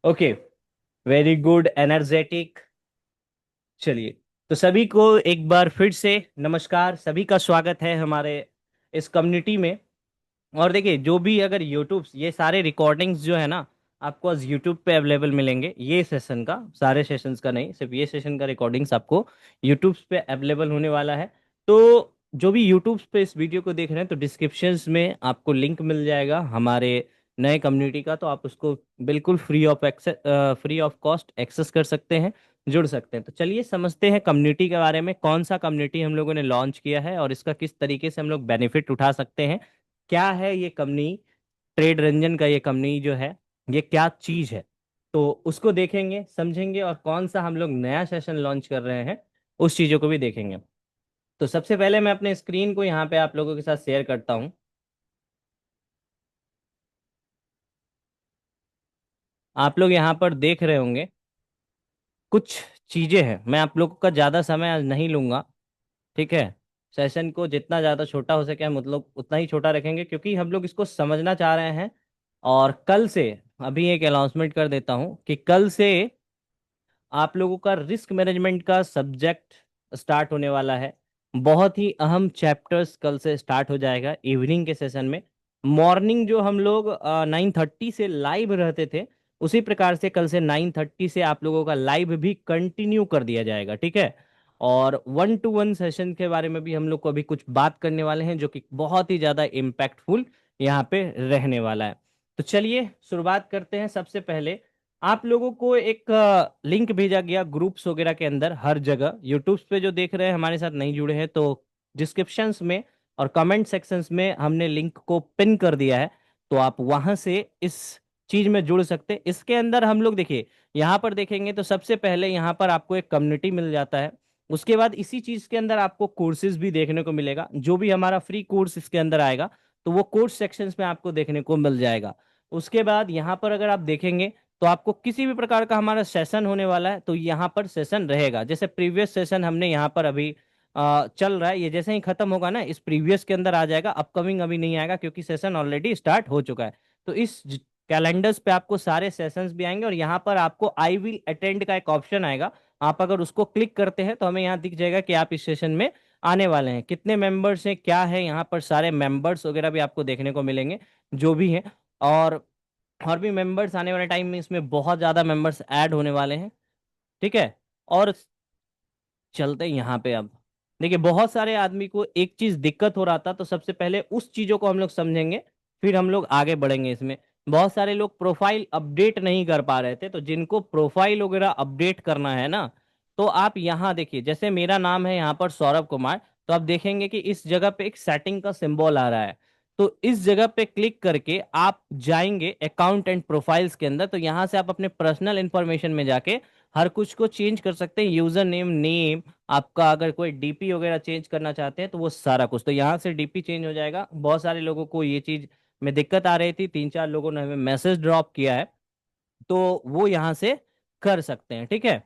Okay. Very good energetic. चलिए, तो सभी को एक बार फिर से नमस्कार, सभी का स्वागत है हमारे इस कम्युनिटी में। और देखिए, जो भी अगर यूट्यूब ये सारे रिकॉर्डिंग्स जो है ना, आपको आज यूट्यूब पे अवेलेबल मिलेंगे। ये सेशन का, सारे सेशंस का नहीं, सिर्फ ये सेशन का रिकॉर्डिंग्स आपको यूट्यूब पे अवेलेबल होने वाला है। तो जो भी यूट्यूब पे इस वीडियो को देख रहे हैं, तो डिस्क्रिप्शंस में आपको लिंक मिल जाएगा हमारे नए कम्युनिटी का। तो आप उसको बिल्कुल फ्री ऑफ कॉस्ट एक्सेस कर सकते हैं, जुड़ सकते हैं। तो चलिए समझते हैं कम्युनिटी के बारे में, कौन सा कम्युनिटी हम लोगों ने लॉन्च किया है और इसका किस तरीके से हम लोग बेनिफिट उठा सकते हैं। क्या है ये कंपनी, ट्रेड रंजन का ये कंपनी जो है, ये क्या चीज है। तो उसको देखेंगे, समझेंगे, और कौन सा हम लोग नया सेशन लॉन्च कर रहे हैं उस चीजों को भी देखेंगे। तो सबसे पहले मैं अपने स्क्रीन को यहाँ पे आप लोगों के साथ शेयर करता हूँ। आप लोग यहाँ पर देख रहे होंगे कुछ चीजें हैं। मैं आप लोगों का ज्यादा समय आज नहीं लूंगा, ठीक है। सेशन को जितना ज़्यादा छोटा हो सके हम मतलब उतना ही छोटा रखेंगे, क्योंकि हम लोग इसको समझना चाह रहे हैं। और कल से, अभी एक अनाउंसमेंट कर देता हूँ कि कल से आप लोगों का रिस्क मैनेजमेंट का सब्जेक्ट स्टार्ट होने वाला है। बहुत ही अहम चैप्टर्स कल से स्टार्ट हो जाएगा इवनिंग के सेशन में। मॉर्निंग जो हम लोग 9:30 से लाइव रहते थे, उसी प्रकार से कल से 9:30 से आप लोगों का लाइव भी कंटिन्यू कर दिया जाएगा, ठीक है। और 1-to-1 सेशन के बारे में भी हम लोग को अभी कुछ बात करने वाले हैं, जो कि बहुत ही ज़्यादा इम्पैक्टफुल यहाँ पे रहने वाला है। तो चलिए शुरुआत करते हैं। सबसे पहले आप लोगों को एक लिंक भेजा गया ग्रुप्स वगैरह के अंदर, हर जगह यूट्यूब पे जो देख रहे हैं हमारे साथ नहीं जुड़े हैं, तो डिस्क्रिप्शंस में और कमेंट सेक्शंस में हमने लिंक को पिन कर दिया है। तो आप वहां से इस चीज में जुड़ सकते हैं। इसके अंदर हम लोग देखिए, यहाँ पर देखेंगे तो सबसे पहले यहाँ पर आपको एक कम्युनिटी मिल जाता है। उसके बाद इसी चीज के अंदर आपको कोर्सेज भी देखने को मिलेगा। जो भी हमारा फ्री कोर्स इसके अंदर आएगा, तो वो कोर्स सेक्शंस में आपको देखने को मिल जाएगा। उसके बाद यहाँ पर अगर आप देखेंगे, तो आपको किसी भी प्रकार का हमारा सेशन होने वाला है तो यहाँ पर सेशन रहेगा। जैसे प्रीवियस सेशन हमने यहाँ पर अभी चल रहा है, ये जैसे ही खत्म होगा ना, इस प्रीवियस के अंदर आ जाएगा। अपकमिंग अभी नहीं आएगा, क्योंकि सेशन ऑलरेडी स्टार्ट हो चुका है। तो इस कैलेंडर्स पे आपको सारे सेशंस भी आएंगे, और यहाँ पर आपको आई विल अटेंड का एक ऑप्शन आएगा। आप अगर उसको क्लिक करते हैं तो हमें यहाँ दिख जाएगा कि आप इस सेशन में आने वाले हैं। कितने मेंबर्स हैं, क्या है, यहाँ पर सारे मेंबर्स वगैरह भी आपको देखने को मिलेंगे, जो भी हैं। और भी मेंबर्स आने वाले टाइम में, इसमें बहुत ज़्यादा मेंबर्स ऐड होने वाले हैं, ठीक है। और चलते हैं यहाँ पे। अब देखिए, बहुत सारे आदमी को एक चीज दिक्कत हो रहा था, तो सबसे पहले उस चीजों को हम लोग समझेंगे, फिर हम लोग आगे बढ़ेंगे इसमें। बहुत सारे लोग प्रोफाइल अपडेट नहीं कर पा रहे थे, तो जिनको प्रोफाइल वगैरह अपडेट करना है ना, तो आप यहाँ देखिए, जैसे मेरा नाम है यहाँ पर सौरभ कुमार, तो आप देखेंगे कि इस जगह पे एक सेटिंग का सिंबल आ रहा है। तो इस जगह पे क्लिक करके आप जाएंगे अकाउंट एंड प्रोफाइल्स के अंदर। तो यहाँ से आप अपने पर्सनल इंफॉर्मेशन में जाके हर कुछ को चेंज कर सकते हैं। यूजर नेम, नेम, आपका अगर कोई डीपी वगैरह चेंज करना चाहते हैं तो वो सारा कुछ, तो यहाँ से डीपी चेंज हो जाएगा। बहुत सारे लोगों को ये चीज में दिक्कत आ रही थी, 3-4 लोगों ने हमें मैसेज ड्रॉप किया है, तो वो यहाँ से कर सकते हैं, ठीक है।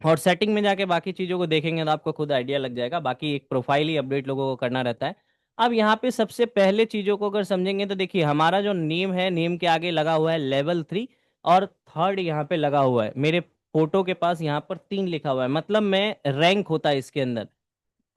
और सेटिंग में जाके बाकी चीज़ों को देखेंगे तो आपको खुद आइडिया लग जाएगा। बाकी एक प्रोफाइल ही अपडेट लोगों को करना रहता है। अब यहाँ पे सबसे पहले चीज़ों को अगर समझेंगे, तो देखिए हमारा जो नेम है, नेम के आगे लगा हुआ है लेवल 3, और थर्ड यहाँ पे लगा हुआ है। मेरे फोटो के पास यहाँ पर 3 लिखा हुआ है, मतलब मैं रैंक होता है इसके अंदर।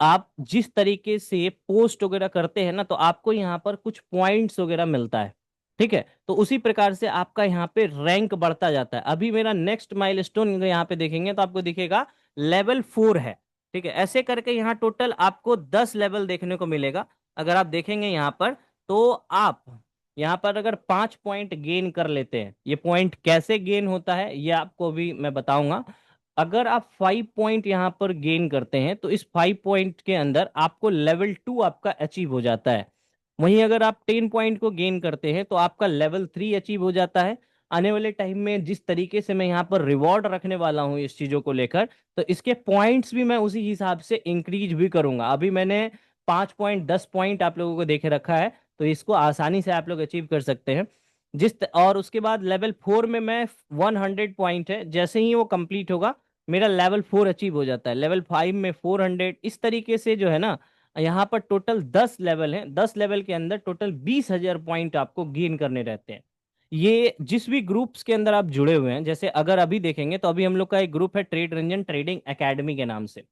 आप जिस तरीके से पोस्ट वगैरह करते हैं ना, तो आपको यहाँ पर कुछ पॉइंट्स वगैरह मिलता है, ठीक है। तो उसी प्रकार से आपका यहाँ पे रैंक बढ़ता जाता है। अभी मेरा नेक्स्ट माइलस्टोन यहाँ पे देखेंगे तो आपको दिखेगा लेवल 4 है, ठीक है। ऐसे करके यहाँ टोटल आपको 10 लेवल देखने को मिलेगा। अगर आप देखेंगे यहाँ पर, तो आप यहाँ पर अगर 5 पॉइंट गेन कर लेते हैं, ये पॉइंट कैसे गेन होता है ये आपको भी मैं बताऊंगा। अगर आप 5 पॉइंट यहाँ पर गेन करते हैं, तो इस 5 पॉइंट के अंदर आपको लेवल 2 आपका अचीव हो जाता है। वहीं अगर आप 10 पॉइंट को गेन करते हैं, तो आपका लेवल 3 अचीव हो जाता है। आने वाले टाइम में जिस तरीके से मैं यहाँ पर रिवॉर्ड रखने वाला हूँ इस चीज़ों को लेकर, तो इसके पॉइंट्स भी मैं उसी हिसाब से इंक्रीज भी करूंगा। अभी मैंने 5 पॉइंट 10 पॉइंट आप लोगों को देखे रखा है, तो इसको आसानी से आप लोग अचीव कर सकते हैं। और उसके बाद लेवल 4 में मैं 100 पॉइंट है, जैसे ही वो कंप्लीट होगा मेरा लेवल 4 अचीव हो जाता है। लेवल 5 में 400, इस तरीके से जो है ना, यहाँ पर टोटल 10 लेवल हैं। 10 लेवल के अंदर टोटल 20,000 पॉइंट आपको गेन करने रहते हैं। ये जिस भी ग्रुप्स के अंदर आप जुड़े हुए हैं, जैसे अगर अभी देखेंगे तो अभी हम लोग का एक ग्रुप है ट्रेड रंजन ट्रेडिंग एकेडमी के नाम से।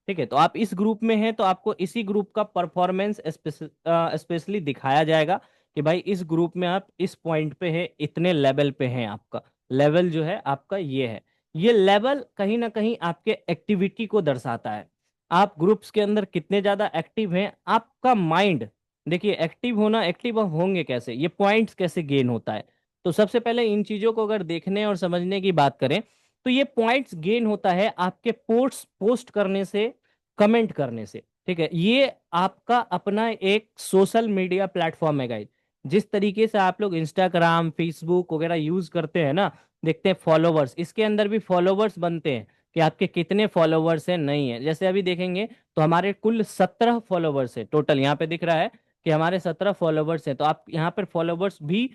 ठीक है, तो आप इस ग्रुप में हैं तो आपको इसी ग्रुप का परफॉर्मेंस स्पेशली दिखाया जाएगा कि भाई इस ग्रुप में आप इस पॉइंट पे है, इतने लेवल पे हैं, आपका लेवल जो है आपका ये है। ये लेवल कहीं ना कहीं आपके एक्टिविटी को दर्शाता है। आप ग्रुप्स के अंदर कितने ज्यादा एक्टिव हैं, आपका माइंड। देखिए एक्टिव होना, एक्टिव होंगे कैसे, ये पॉइंट्स कैसे गेन होता है। तो सबसे पहले इन चीजों को अगर देखने और समझने की बात करें तो ये पॉइंट्स गेन होता है आपके पोस्ट पोस्ट करने से, कमेंट करने से। ठीक है, ये आपका अपना एक सोशल मीडिया प्लेटफॉर्म है गाइस। जिस तरीके से आप लोग इंस्टाग्राम फेसबुक वगैरह यूज करते हैं ना, देखते हैं फॉलोवर्स, इसके अंदर भी फॉलोवर्स बनते हैं कि आपके कितने फॉलोवर्स हैं, नहीं है। जैसे अभी देखेंगे तो हमारे कुल 17 फॉलोवर्स है टोटल, यहाँ पे दिख रहा है कि हमारे 17 फॉलोवर्स हैं। तो आप यहाँ पर फॉलोवर्स भी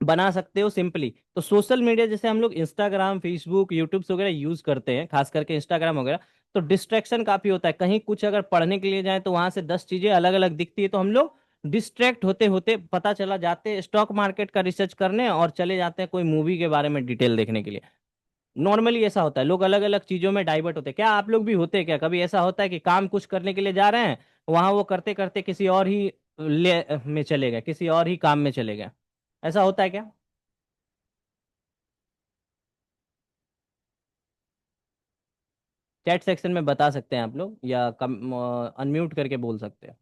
बना सकते हो सिंपली। तो सोशल मीडिया जैसे हम लोग इंस्टाग्राम फेसबुक यूट्यूब वगैरह यूज करते हैं, खास करके इंस्टाग्राम वगैरह, तो डिस्ट्रैक्शन काफी होता है। कहीं कुछ अगर पढ़ने के लिए जाए तो वहां से 10 चीजें अलग अलग दिखती है, तो हम लोग डिस्ट्रैक्ट होते होते पता चला जाते हैं स्टॉक मार्केट का रिसर्च करने और चले जाते हैं कोई मूवी के बारे में डिटेल देखने के लिए। नॉर्मली ऐसा होता है, लोग अलग अलग चीजों में डाइवर्ट होते हैं। क्या आप लोग भी होते हैं क्या, कभी ऐसा होता है कि काम कुछ करने के लिए जा रहे हैं, वहां वो करते करते किसी और ही ले में चले गए, किसी और ही काम में चले गए, ऐसा होता है क्या? चैट सेक्शन में बता सकते हैं आप लोग, या कम अनम्यूट करके बोल सकते हैं।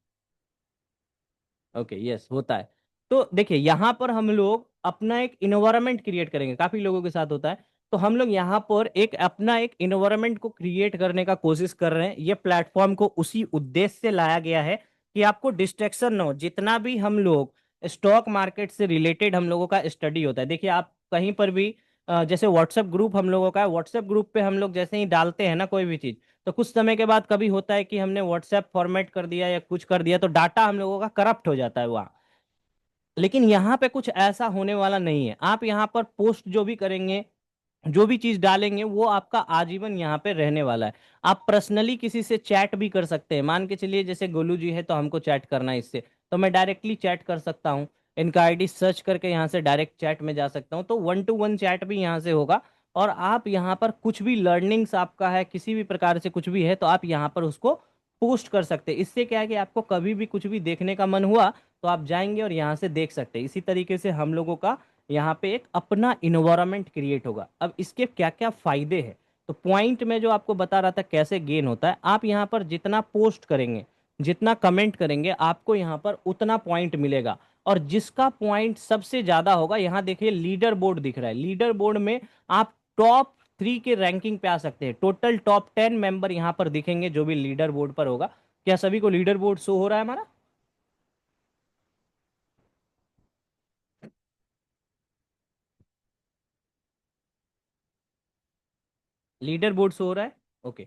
ओके, यस, होता है। तो देखिए यहाँ पर हम लोग अपना एक इन्वायरमेंट क्रिएट करेंगे, काफी लोगों के साथ होता है। तो हम लोग यहाँ पर एक अपना एक इन्वायरमेंट को क्रिएट करने का कोशिश कर रहे हैं। ये प्लेटफॉर्म को उसी उद्देश्य से लाया गया है कि आपको डिस्ट्रैक्शन ना हो। जितना भी हम लोग स्टॉक मार्केट से रिलेटेड हम लोगों का स्टडी होता है, देखिए आप कहीं पर भी जैसे व्हाट्सएप ग्रुप हम लोगों का है, व्हाट्सएप ग्रुप पे हम लोग जैसे ही डालते हैं ना कोई भी चीज, तो कुछ समय के बाद कभी होता है कि हमने व्हाट्सएप फॉर्मेट कर दिया या कुछ कर दिया, तो डाटा हम लोगों का करप्ट हो जाता है वहाँ। लेकिन यहाँ पे कुछ ऐसा होने वाला नहीं है। आप यहाँ पर पोस्ट जो भी करेंगे, जो भी चीज डालेंगे, वो आपका आजीवन यहाँ पे रहने वाला है। आप पर्सनली किसी से चैट भी कर सकते हैं। मान के चलिए जैसे गोलू जी है तो हमको चैट करना है इससे, तो मैं डायरेक्टली चैट कर सकता हूँ। इनका आईडी सर्च करके यहाँ से डायरेक्ट चैट में जा सकता हूँ, तो 1 to 1 चैट भी यहाँ से होगा। और आप यहाँ पर कुछ भी लर्निंग्स आपका है, किसी भी प्रकार से कुछ भी है, तो आप यहाँ पर उसको पोस्ट कर सकते हैं। इससे क्या है कि आपको कभी भी कुछ भी देखने का मन हुआ तो आप जाएंगे और यहाँ से देख सकते हैं। इसी तरीके से हम लोगों का यहाँ पे एक अपना इन्वायरमेंट क्रिएट होगा। अब इसके क्या क्या फायदे हैं, तो पॉइंट में जो आपको बता रहा था कैसे गेन होता है, आप यहाँ पर जितना पोस्ट करेंगे, जितना कमेंट करेंगे, आपको यहाँ पर उतना पॉइंट मिलेगा। और जिसका पॉइंट सबसे ज्यादा होगा, यहाँ देखिए लीडर बोर्ड दिख रहा है, लीडर बोर्ड में आप टॉप 3 के रैंकिंग पे आ सकते हैं। टोटल टॉप 10 मेंबर यहाँ पर दिखेंगे जो भी लीडर बोर्ड पर होगा। क्या सभी को लीडर बोर्ड शो हो रहा है हमारा? लीडर बोर्ड शो हो रहा है, ओके।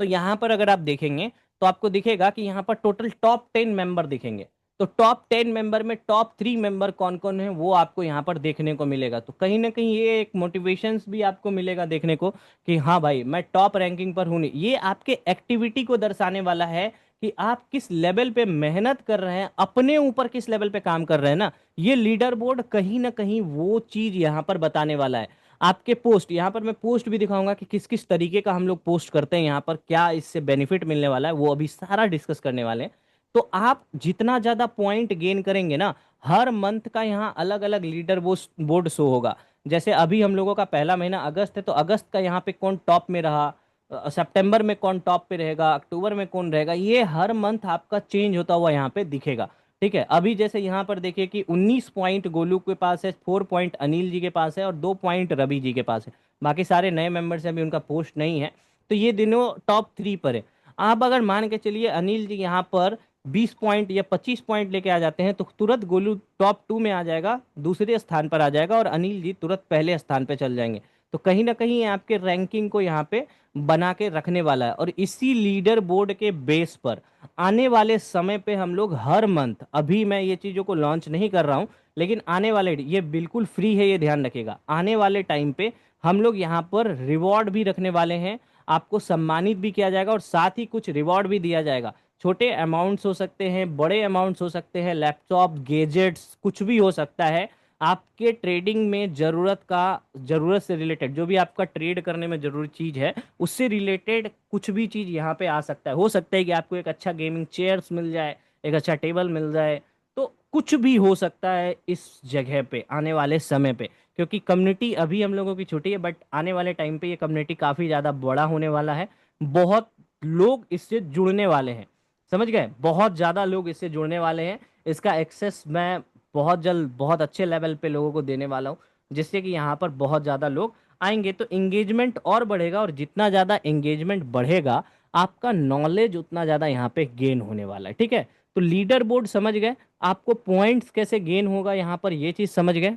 तो यहाँ पर अगर आप देखेंगे तो आपको दिखेगा कि यहाँ पर टोटल टॉप 10 मेंबर दिखेंगे। तो टॉप 10 मेंबर में टॉप 3 मेंबर कौन कौन है वो आपको यहाँ पर देखने को मिलेगा। तो कहीं ना कहीं ये एक मोटिवेशंस भी आपको मिलेगा देखने को कि हाँ भाई मैं टॉप रैंकिंग पर हूँ। नहीं, ये आपके एक्टिविटी को दर्शाने वाला है कि आप किस लेवल पे मेहनत कर रहे हैं, अपने ऊपर किस लेवल पे काम कर रहे हैं ना। ये लीडर बोर्ड कहीं ना कहीं वो चीज यहाँ पर बताने वाला है। आपके पोस्ट, यहाँ पर मैं पोस्ट भी दिखाऊंगा कि किस किस तरीके का हम लोग पोस्ट करते हैं, यहाँ पर क्या इससे बेनिफिट मिलने वाला है, वो अभी सारा डिस्कस करने वाले हैं। तो आप जितना ज्यादा पॉइंट गेन करेंगे ना, हर मंथ का यहाँ अलग अलग लीडर बोर्ड शो होगा। जैसे अभी हम लोगों का पहला महीना अगस्त है, तो अगस्त का यहाँ पे कौन टॉप में रहा, सितंबर में कौन टॉप पे रहेगा, अक्टूबर में कौन रहेगा, ये हर मंथ आपका चेंज होता हुआ यहाँ पे दिखेगा। ठीक है, अभी जैसे यहाँ पर देखिए कि 19 पॉइंट गोलू के पास है, 4 पॉइंट अनिल जी के पास है और 2 पॉइंट रवि जी के पास है। बाकी सारे नए मेंबर्स हैं, अभी उनका पोस्ट नहीं है। तो ये दिनों टॉप 3 पर है। आप अगर मान के चलिए अनिल जी यहाँ पर 20 पॉइंट या 25 पॉइंट लेके आ जाते हैं, तो तुरंत गोलू टॉप 2 में आ जाएगा, दूसरे स्थान पर आ जाएगा, और अनिल जी तुरंत पहले स्थान पर चल जाएंगे। तो कहीं ना कहीं ये आपके रैंकिंग को यहाँ पे बना के रखने वाला है। और इसी लीडर बोर्ड के बेस पर आने वाले समय पे हम लोग हर मंथ, अभी मैं ये चीज़ों को लॉन्च नहीं कर रहा हूँ, लेकिन आने वाले, ये बिल्कुल फ्री है, ये ध्यान रखिएगा, आने वाले टाइम पे हम लोग यहाँ पर रिवॉर्ड भी रखने वाले हैं। आपको सम्मानित भी किया जाएगा और साथ ही कुछ रिवॉर्ड भी दिया जाएगा। छोटे अमाउंट्स हो सकते हैं, बड़े अमाउंट्स हो सकते हैं, लैपटॉप गैजेट्स कुछ भी हो सकता है। आपके ट्रेडिंग में जरूरत से रिलेटेड जो भी आपका ट्रेड करने में जरूरी चीज़ है, उससे रिलेटेड कुछ भी चीज़ यहाँ पे आ सकता है। हो सकता है कि आपको एक अच्छा गेमिंग चेयर्स मिल जाए, एक अच्छा टेबल मिल जाए। तो कुछ भी हो सकता है इस जगह पे आने वाले समय पे, क्योंकि कम्युनिटी अभी हम लोगों की छोटी है, बट आने वाले टाइम पे ये कम्युनिटी काफ़ी ज़्यादा बड़ा होने वाला है। बहुत लोग इससे जुड़ने वाले हैं, समझ गए, बहुत ज़्यादा लोग इससे जुड़ने वाले हैं। इसका एक्सेस मैं बहुत जल्द बहुत अच्छे लेवल पे लोगों को देने वाला हूँ, जिससे कि यहाँ पर बहुत ज़्यादा लोग आएंगे तो एंगेजमेंट और बढ़ेगा, और जितना ज़्यादा एंगेजमेंट बढ़ेगा आपका नॉलेज उतना ज़्यादा यहाँ पे गेन होने वाला है। ठीक है, तो लीडर बोर्ड समझ गए, आपको पॉइंट्स कैसे गेन होगा यहाँ पर ये चीज़ समझ गए।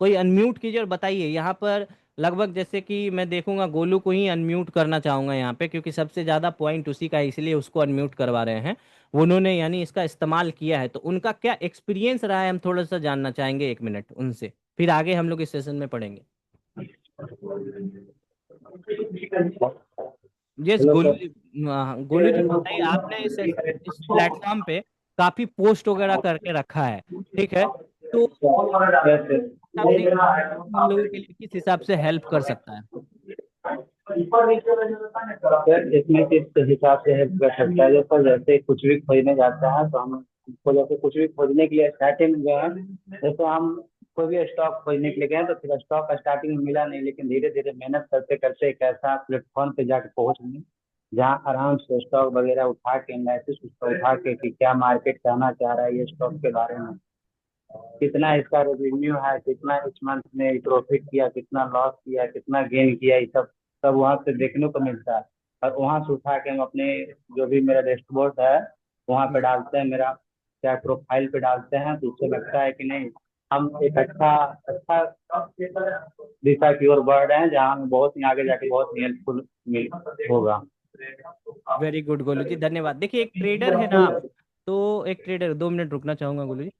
कोई अनम्यूट कीजिए और बताइए यहाँ पर। लगभग जैसे कि मैं देखूंगा गोलू को ही अनम्यूट करना चाहूंगा यहाँ पे, क्योंकि सबसे ज़्यादा पॉइंट उसी का है, इसलिए उसको अनम्यूट करवा रहे हैं। उन्होंने यानी इसका इस्तेमाल किया है, तो उनका क्या एक्सपीरियंस रहा है हम थोड़ा सा जानना चाहेंगे, 1 मिनट उनसे, फिर आगे हम लोग इस सेशन में पढ़ेंगे। Yes hello Golu sir. जी। गोलू जी बताइए, आपने इस प्लेटफॉर्म पे काफ़ी पोस्ट वगैरह करके रखा है, ठीक है, तो हिसाब से हम लोगों के लिए किस हिसाब से हेल्प कर सकता है। सर इसमें किस हिसाब से हेल्प कर सकता है? जैसे जैसे कुछ भी खरीदने जाते हैं तो हम को जैसे कुछ भी खोजने के लिए स्टार्टिंग में गए हैं, जैसे हम कोई भी स्टॉक खोजने के लिए गए तो फिर स्टॉक स्टार्टिंग में मिला नहीं, लेकिन धीरे धीरे मेहनत करते करते एक ऐसा प्लेटफॉर्म पे जाके पहुंच गए जहाँ आराम से स्टॉक वगैरह उठा के एनालिसिस उसका उठा के कि क्या मार्केट कहना चाह रहा है ये स्टॉक के बारे में, कितना इसका रेवेन्यू है, कितना इस मंथ में प्रॉफिट किया, कितना लॉस किया, कितना गेन किया, ये सब सब वहाँ से देखने को मिलता है। और वहाँ से उठा के हम अपने जो भी मेरा डैशबोर्ड है वहाँ पे डालते हैं, मेरा क्या प्रोफाइल पे डालते हैं, तो उससे लगता है कि नहीं हम एक अच्छा अच्छा दिशा की ओर बढ़ रहे हैं जहाँ हमें बहुत ही आगे जाके बहुत ही हेल्पफुल मिल होगा। वेरी गुड गोलू जी, धन्यवाद। देखिए एक ट्रेडर है ना आप, तो एक ट्रेडर, 2 मिनट रुकना चाहूंगा गोलू जी।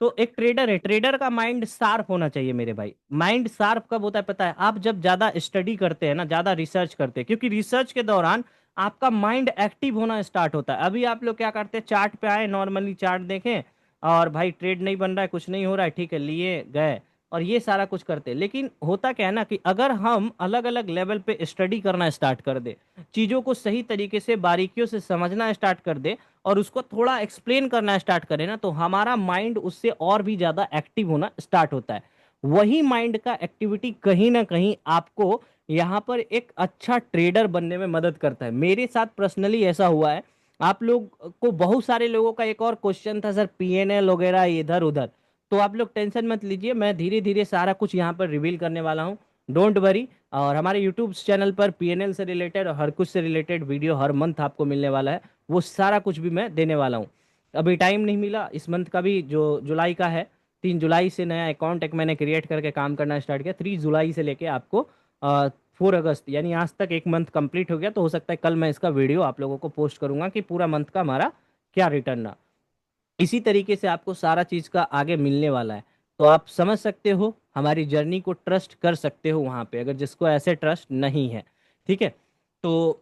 तो एक ट्रेडर है, ट्रेडर का माइंड शार्प होना चाहिए मेरे भाई। माइंड शार्प कब होता है पता है? आप जब ज्यादा स्टडी करते हैं ना, ज्यादा रिसर्च करते हैं, क्योंकि रिसर्च के दौरान आपका माइंड एक्टिव होना स्टार्ट होता है। अभी आप लोग क्या करते हैं, चार्ट पे आए, नॉर्मली चार्ट देखें, और भाई ट्रेड नहीं बन रहा है, कुछ नहीं हो रहा है, ठीक है, लिए गए और ये सारा कुछ करते हैं। लेकिन होता क्या है ना, कि अगर हम अलग अलग लेवल पे स्टडी करना स्टार्ट कर दे, चीज़ों को सही तरीके से बारीकियों से समझना स्टार्ट कर दे, और उसको थोड़ा एक्सप्लेन करना स्टार्ट करें ना, तो हमारा माइंड उससे और भी ज़्यादा एक्टिव होना स्टार्ट होता है। वही माइंड का एक्टिविटी कहीं ना कहीं आपको यहाँ पर एक अच्छा ट्रेडर बनने में मदद करता है। मेरे साथ पर्सनली ऐसा हुआ है। आप लोग को बहुत सारे लोगों का एक और क्वेश्चन था, सर पीएनएल वगैरह इधर उधर, तो आप लोग टेंशन मत लीजिए, मैं धीरे धीरे सारा कुछ यहाँ पर रिवील करने वाला हूँ, डोंट वरी। और हमारे यूट्यूब चैनल पर पीएनएल से रिलेटेड और हर कुछ से रिलेटेड वीडियो हर मंथ आपको मिलने वाला है, वो सारा कुछ भी मैं देने वाला हूँ। अभी टाइम नहीं मिला, इस मंथ का भी जो जुलाई का है, 3 जुलाई से नया अकाउंट एक मैंने क्रिएट करके काम करना स्टार्ट किया। 3 जुलाई से लेके आपको 4 अगस्त, यानी आज तक एक मंथ कंप्लीट हो गया, तो हो सकता है कल मैं इसका वीडियो आप लोगों को पोस्ट करूंगा कि पूरा मंथ का हमारा क्या रिटर्न रहा। इसी तरीके से आपको सारा चीज़ का आगे मिलने वाला है। तो आप समझ सकते हो, हमारी जर्नी को ट्रस्ट कर सकते हो वहाँ पे, अगर जिसको ऐसे ट्रस्ट नहीं है। ठीक है, तो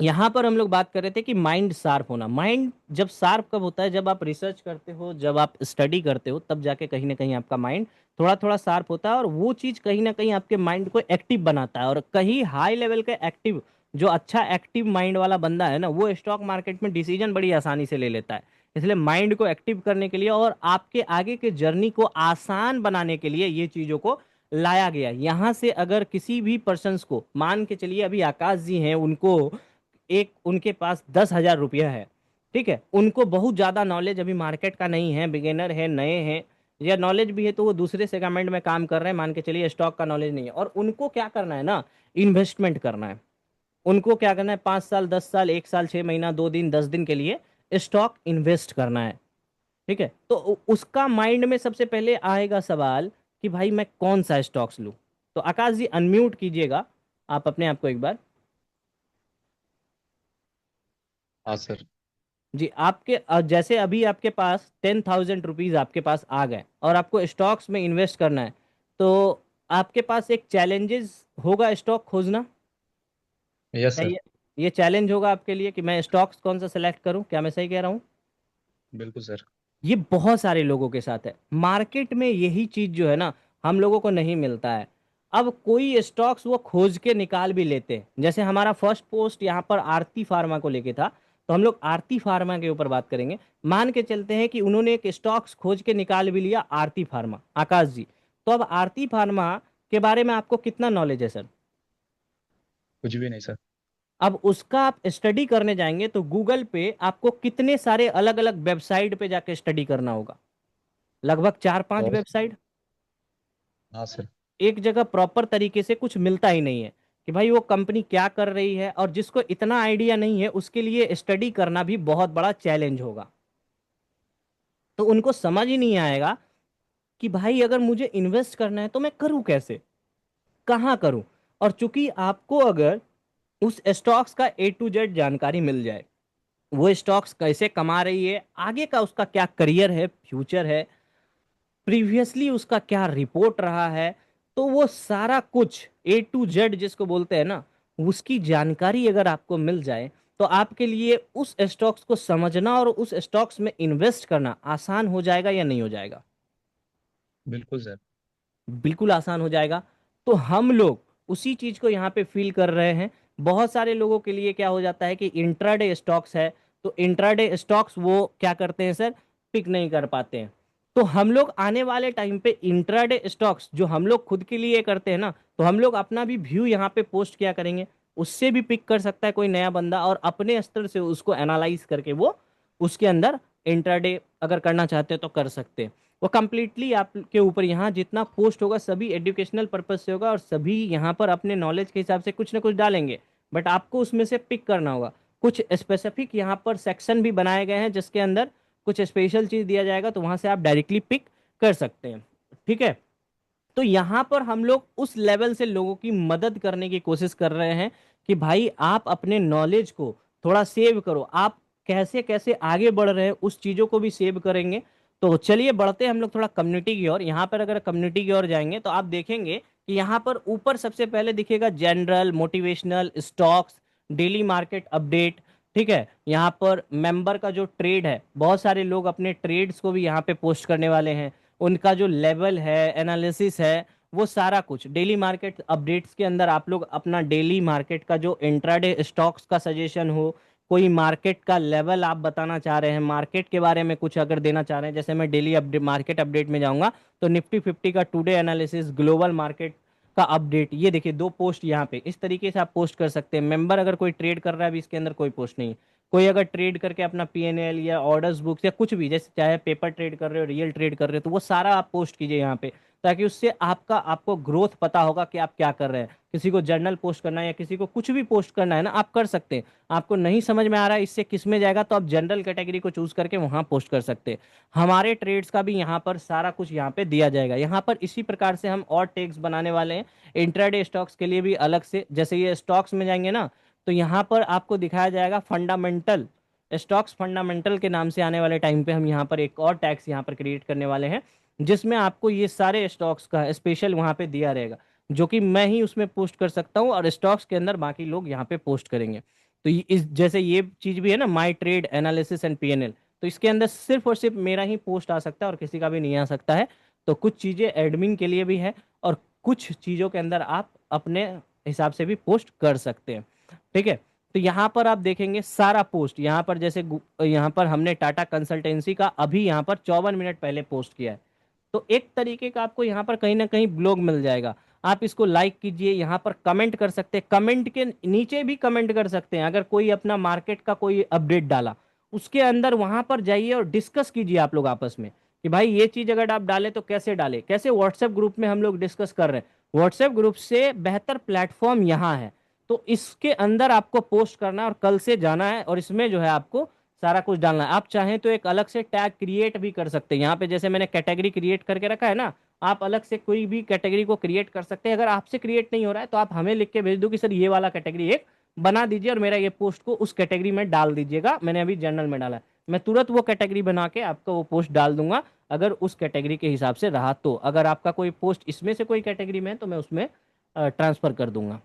यहाँ पर हम लोग बात कर रहे थे कि माइंड शार्प होना। माइंड जब शार्प कब होता है? जब आप रिसर्च करते हो, जब आप स्टडी करते हो, तब जाके कहीं ना कहीं आपका माइंड थोड़ा थोड़ा शार्प होता है, और वो चीज़ कहीं ना कहीं आपके माइंड को एक्टिव बनाता है। और कहीं हाई लेवल के एक्टिव, जो अच्छा एक्टिव माइंड वाला बंदा है ना, वो स्टॉक मार्केट में डिसीजन बड़ी आसानी से ले लेता है। इसलिए माइंड को एक्टिव करने के लिए और आपके आगे के जर्नी को आसान बनाने के लिए ये चीज़ों को लाया गया। यहाँ से अगर किसी भी पर्सन्स को, मान के चलिए अभी आकाश जी हैं, उनको एक उनके पास 10,000 रुपया है, ठीक है, उनको बहुत ज़्यादा नॉलेज अभी मार्केट का नहीं है, बिगिनर है, नए हैं, या नॉलेज भी है तो वो दूसरे सेगमेंट में काम कर रहे हैं, मान के चलिए स्टॉक का नॉलेज नहीं है, और उनको क्या करना है ना, इन्वेस्टमेंट करना है। उनको क्या करना है, 5 साल, 10 साल, 1 साल, 6 महीना, 2 दिन, 10 दिन के लिए स्टॉक इन्वेस्ट करना है। ठीक है, तो उसका माइंड में सबसे पहले आएगा सवाल कि भाई मैं कौन सा स्टॉक्स लूं। तो आकाश जी अनम्यूट कीजिएगा आप अपने आप को एक बार। हाँ सर। जी, आपके जैसे अभी आपके पास 10,000 रुपीज आपके पास आ गए और आपको स्टॉक्स में इन्वेस्ट करना है, तो आपके पास एक चैलेंजेस होगा स्टॉक खोजना। यस क्या सर। ये चैलेंज होगा आपके लिए कि मैं स्टॉक्स कौन सा सेलेक्ट करूं? क्या मैं सही कह रहा हूं? बिल्कुल सर। ये बहुत सारे लोगों के साथ है। मार्केट में यही चीज जो है ना, हम लोगों को नहीं मिलता है। अब कोई स्टॉक्स वो खोज के निकाल भी लेते हैं, जैसे हमारा फर्स्ट पोस्ट यहाँ पर आरती फार्मा को लेके था, तो हम लोग आरती फार्मा के ऊपर बात करेंगे। मान के चलते हैं कि उन्होंने एक स्टॉक्स खोज के निकाल भी लिया, आरती फार्मा, आकाश जी। तो अब आरती फार्मा के बारे में आपको कितना नॉलेज है सर? कुछ भी नहीं सर। अब उसका आप स्टडी करने जाएंगे तो गूगल पे आपको कितने सारे अलग अलग वेबसाइट पे जाके स्टडी करना होगा, लगभग 4-5 बहुत। वेबसाइट। हाँ सर। एक जगह प्रॉपर तरीके से कुछ मिलता ही नहीं है कि भाई वो कंपनी क्या कर रही है, और जिसको इतना आइडिया नहीं है उसके लिए स्टडी करना भी बहुत बड़ा चैलेंज होगा। तो उनको समझ ही नहीं आएगा कि भाई अगर मुझे इन्वेस्ट करना है तो मैं करूं कैसे, कहाँ करूं। और चूंकि आपको अगर उस स्टॉक्स का A to Z जानकारी मिल जाए, वो स्टॉक्स कैसे कमा रही है, आगे का उसका क्या करियर है, फ्यूचर है, प्रीवियसली उसका क्या रिपोर्ट रहा है, तो वो सारा कुछ A to Z जिसको बोलते हैं ना, उसकी जानकारी अगर आपको मिल जाए, तो आपके लिए उस स्टॉक्स को समझना और उस स्टॉक्स में इन्वेस्ट करना आसान हो जाएगा या नहीं हो जाएगा? बिल्कुल सर। बिल्कुल आसान हो जाएगा। तो हम लोग उसी चीज को यहाँ पे फील कर रहे हैं। बहुत सारे लोगों के लिए क्या हो जाता है कि इंट्राडे स्टॉक्स है, तो इंट्राडे स्टॉक्स वो क्या करते हैं सर, पिक नहीं कर पाते हैं। तो हम लोग आने वाले टाइम पे इंट्राडे स्टॉक्स जो हम लोग खुद के लिए करते हैं ना, तो हम लोग अपना भी व्यू यहाँ पे पोस्ट किया करेंगे। उससे भी पिक कर सकता है कोई नया बंदा, और अपने स्तर से उसको एनालाइज करके वो उसके अंदर इंट्राडे अगर करना चाहते हैं तो कर सकते हैं। वो कंप्लीटली आपके ऊपर, यहाँ जितना पोस्ट होगा सभी एजुकेशनल पर्पज से होगा, और सभी यहाँ पर अपने नॉलेज के हिसाब से कुछ ना कुछ डालेंगे, बट आपको उसमें से पिक करना होगा। कुछ स्पेसिफिक यहाँ पर सेक्शन भी बनाए गए हैं जिसके अंदर कुछ स्पेशल चीज़ दिया जाएगा, तो वहाँ से आप डायरेक्टली पिक कर सकते हैं। ठीक है। तो यहाँ पर हम लोग उस लेवल से लोगों की मदद करने की कोशिश कर रहे हैं कि भाई आप अपने नॉलेज को थोड़ा सेव करो। आप कैसे कैसे आगे बढ़ रहे हैं उस चीज़ों को भी सेव करेंगे। तो चलिए बढ़ते हैं हम लोग थोड़ा कम्युनिटी की ओर। यहाँ पर अगर कम्युनिटी की ओर जाएंगे तो आप देखेंगे कि यहाँ पर ऊपर सबसे पहले दिखेगा general, motivational, stocks, daily market update. ठीक है। यहाँ पर मेंबर का जो ट्रेड है, बहुत सारे लोग अपने ट्रेड्स को भी यहाँ पे पोस्ट करने वाले हैं। उनका जो लेवल है, एनालिसिस है, वो सारा कुछ डेली मार्केट अपडेट्स के अंदर आप लोग अपना डेली मार्केट का जो इंट्राडे स्टॉक्स का सजेशन हो, कोई मार्केट का लेवल आप बताना चाह रहे हैं, मार्केट के बारे में कुछ अगर देना चाह रहे हैं, जैसे मैं डेली अपडेट मार्केट अपडेट में जाऊंगा तो निफ्टी 50 का टुडे एनालिसिस, ग्लोबल मार्केट का अपडेट, ये देखिए दो पोस्ट यहाँ पे इस तरीके से आप पोस्ट कर सकते हैं। मेंबर अगर कोई ट्रेड कर रहा है, अभी इसके अंदर कोई पोस्ट नहीं। कोई अगर ट्रेड करके अपना P&L या ऑर्डर्स बुक्स या कुछ भी, जैसे चाहे पेपर ट्रेड कर रहे हो, रियल ट्रेड कर रहे हो, तो वो सारा आप पोस्ट कीजिए यहाँ पे, ताकि उससे आपको ग्रोथ पता होगा कि आप क्या कर रहे हैं। किसी को जर्नल पोस्ट करना है या किसी को कुछ भी पोस्ट करना है ना, आप कर सकते हैं। आपको नहीं समझ में आ रहा है इससे किस में जाएगा, तो आप जनरल कैटेगरी को चूज करके वहां पोस्ट कर सकते हैं। हमारे ट्रेड्स का भी यहाँ पर सारा कुछ यहाँ पे दिया जाएगा। यहाँ पर इसी प्रकार से हम और टैग्स बनाने वाले हैं इंट्राडे स्टॉक्स के लिए भी अलग से। जैसे ये स्टॉक्स में जाएंगे ना, तो यहाँ पर आपको दिखाया जाएगा फंडामेंटल स्टॉक्स, फंडामेंटल के नाम से आने वाले टाइम पे हम यहाँ पर एक और टैक्स यहाँ पर क्रिएट करने वाले हैं, जिसमें आपको ये सारे स्टॉक्स का स्पेशल वहाँ पे दिया रहेगा, जो कि मैं ही उसमें पोस्ट कर सकता हूँ, और स्टॉक्स के अंदर बाकी लोग यहाँ पे पोस्ट करेंगे। तो इस जैसे ये चीज़ भी है ना, माई ट्रेड एनालिसिस एंड P&L, तो इसके अंदर सिर्फ और सिर्फ मेरा ही पोस्ट आ सकता है और किसी का भी नहीं आ सकता है। तो कुछ चीज़ें एडमिन के लिए भी है, और कुछ चीज़ों के अंदर आप अपने हिसाब से भी पोस्ट कर सकते हैं। ठीक है। तो यहाँ पर आप देखेंगे सारा पोस्ट, यहाँ पर जैसे यहाँ पर हमने टाटा कंसल्टेंसी का अभी यहाँ पर 54 मिनट पहले पोस्ट किया है। तो एक तरीके का आपको यहाँ पर कहीं ना कहीं ब्लॉग मिल जाएगा। आप इसको लाइक कीजिए, यहाँ पर कमेंट कर सकते हैं, कमेंट के नीचे भी कमेंट कर सकते हैं। अगर कोई अपना मार्केट का कोई अपडेट डाला, उसके अंदर वहां पर जाइए और डिस्कस कीजिए आप लोग आपस में कि भाई ये चीज अगर आप डाले तो कैसे डाले, कैसे व्हाट्सएप ग्रुप में हम लोग डिस्कस कर रहे हैं। व्हाट्सएप ग्रुप से बेहतर प्लेटफॉर्म यहाँ है। तो इसके अंदर आपको पोस्ट करना है और कल से जाना है, और इसमें जो है आपको सारा कुछ डालना है। आप चाहें तो एक अलग से टैग क्रिएट भी कर सकते हैं। यहाँ पे जैसे मैंने कैटेगरी क्रिएट करके रखा है ना, आप अलग से कोई भी कैटेगरी को क्रिएट कर सकते हैं। अगर आपसे क्रिएट नहीं हो रहा है तो आप हमें लिख के भेज दो कि सर ये वाला कैटेगरी एक बना दीजिए, और मेरा ये पोस्ट को उस कैटेगरी में डाल दीजिएगा। मैंने अभी जर्नल में डाला है, मैं तुरंत वो कैटेगरी बना के आपको वो पोस्ट डाल दूंगा, अगर उस कैटेगरी के हिसाब से रहा तो। अगर आपका कोई पोस्ट इसमें से कोई कैटेगरी में है तो मैं उसमें ट्रांसफर कर दूंगा।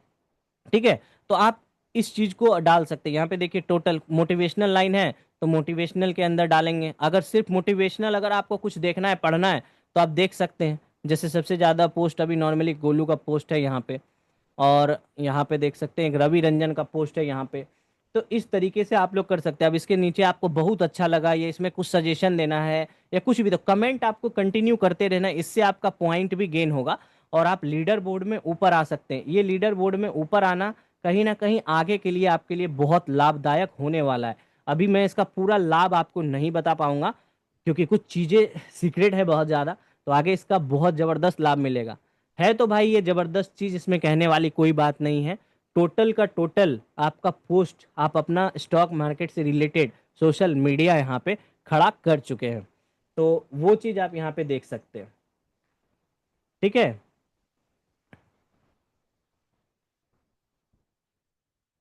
ठीक है। तो आप इस चीज को डाल सकते हैं। यहाँ पे देखिए टोटल मोटिवेशनल लाइन है, तो मोटिवेशनल के अंदर डालेंगे। अगर सिर्फ मोटिवेशनल अगर आपको कुछ देखना है, पढ़ना है, तो आप देख सकते हैं। जैसे सबसे ज़्यादा पोस्ट अभी नॉर्मली गोलू का पोस्ट है यहाँ पे, और यहाँ पे देख सकते हैं एक रवि रंजन का पोस्ट है यहाँ पे। तो इस तरीके से आप लोग कर सकते हैं। अब इसके नीचे आपको बहुत अच्छा लगा, ये इसमें कुछ सजेशन देना है या कुछ भी, तो कमेंट आपको कंटिन्यू करते रहना है। इससे आपका पॉइंट भी गेन होगा और आप लीडर बोर्ड में ऊपर आ सकते हैं। ये लीडर बोर्ड में ऊपर आना कहीं ना कहीं आगे के लिए आपके लिए बहुत लाभदायक होने वाला है। अभी मैं इसका पूरा लाभ आपको नहीं बता पाऊंगा क्योंकि कुछ चीज़ें सीक्रेट है बहुत ज़्यादा। तो आगे इसका बहुत ज़बरदस्त लाभ मिलेगा। है तो भाई ये ज़बरदस्त चीज़, इसमें कहने वाली कोई बात नहीं है। टोटल का टोटल आपका पोस्ट आप अपना स्टॉक मार्केट से रिलेटेड सोशल मीडिया यहाँ पे खड़ा कर चुके हैं। तो वो चीज़ आप यहाँ पे देख सकते हैं। ठीक है।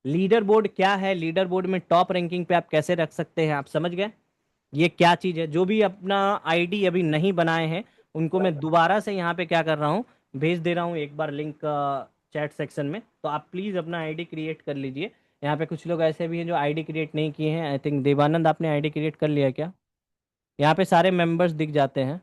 लीडर बोर्ड क्या है, लीडर बोर्ड में टॉप रैंकिंग पे आप कैसे रख सकते हैं, आप समझ गए ये क्या चीज़ है। जो भी अपना आईडी अभी नहीं बनाए हैं उनको मैं दोबारा से यहाँ पे क्या कर रहा हूँ, भेज दे रहा हूँ एक बार लिंक चैट सेक्शन में। तो आप प्लीज़ अपना आईडी क्रिएट कर लीजिए। यहाँ पे कुछ लोग ऐसे भी हैं जो आईडी क्रिएट नहीं किए हैं। आई थिंक देवानंद आपने आईडी क्रिएट कर लिया क्या? यहाँ पे सारे मेंबर्स दिख जाते हैं।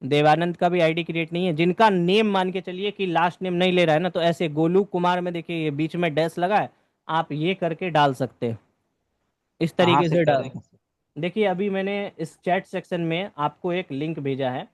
देवानंद का भी आईडी क्रिएट नहीं है। जिनका नेम मान के चलिए कि लास्ट नेम नहीं ले रहा है ना, तो ऐसे गोलू कुमार में देखिए ये बीच में डैश लगा है, आप ये करके डाल सकते हैं। इस कहाँ तरीके से से डाल। करें? देखिए अभी मैंने इस चैट सेक्शन में आपको एक लिंक भेजा है।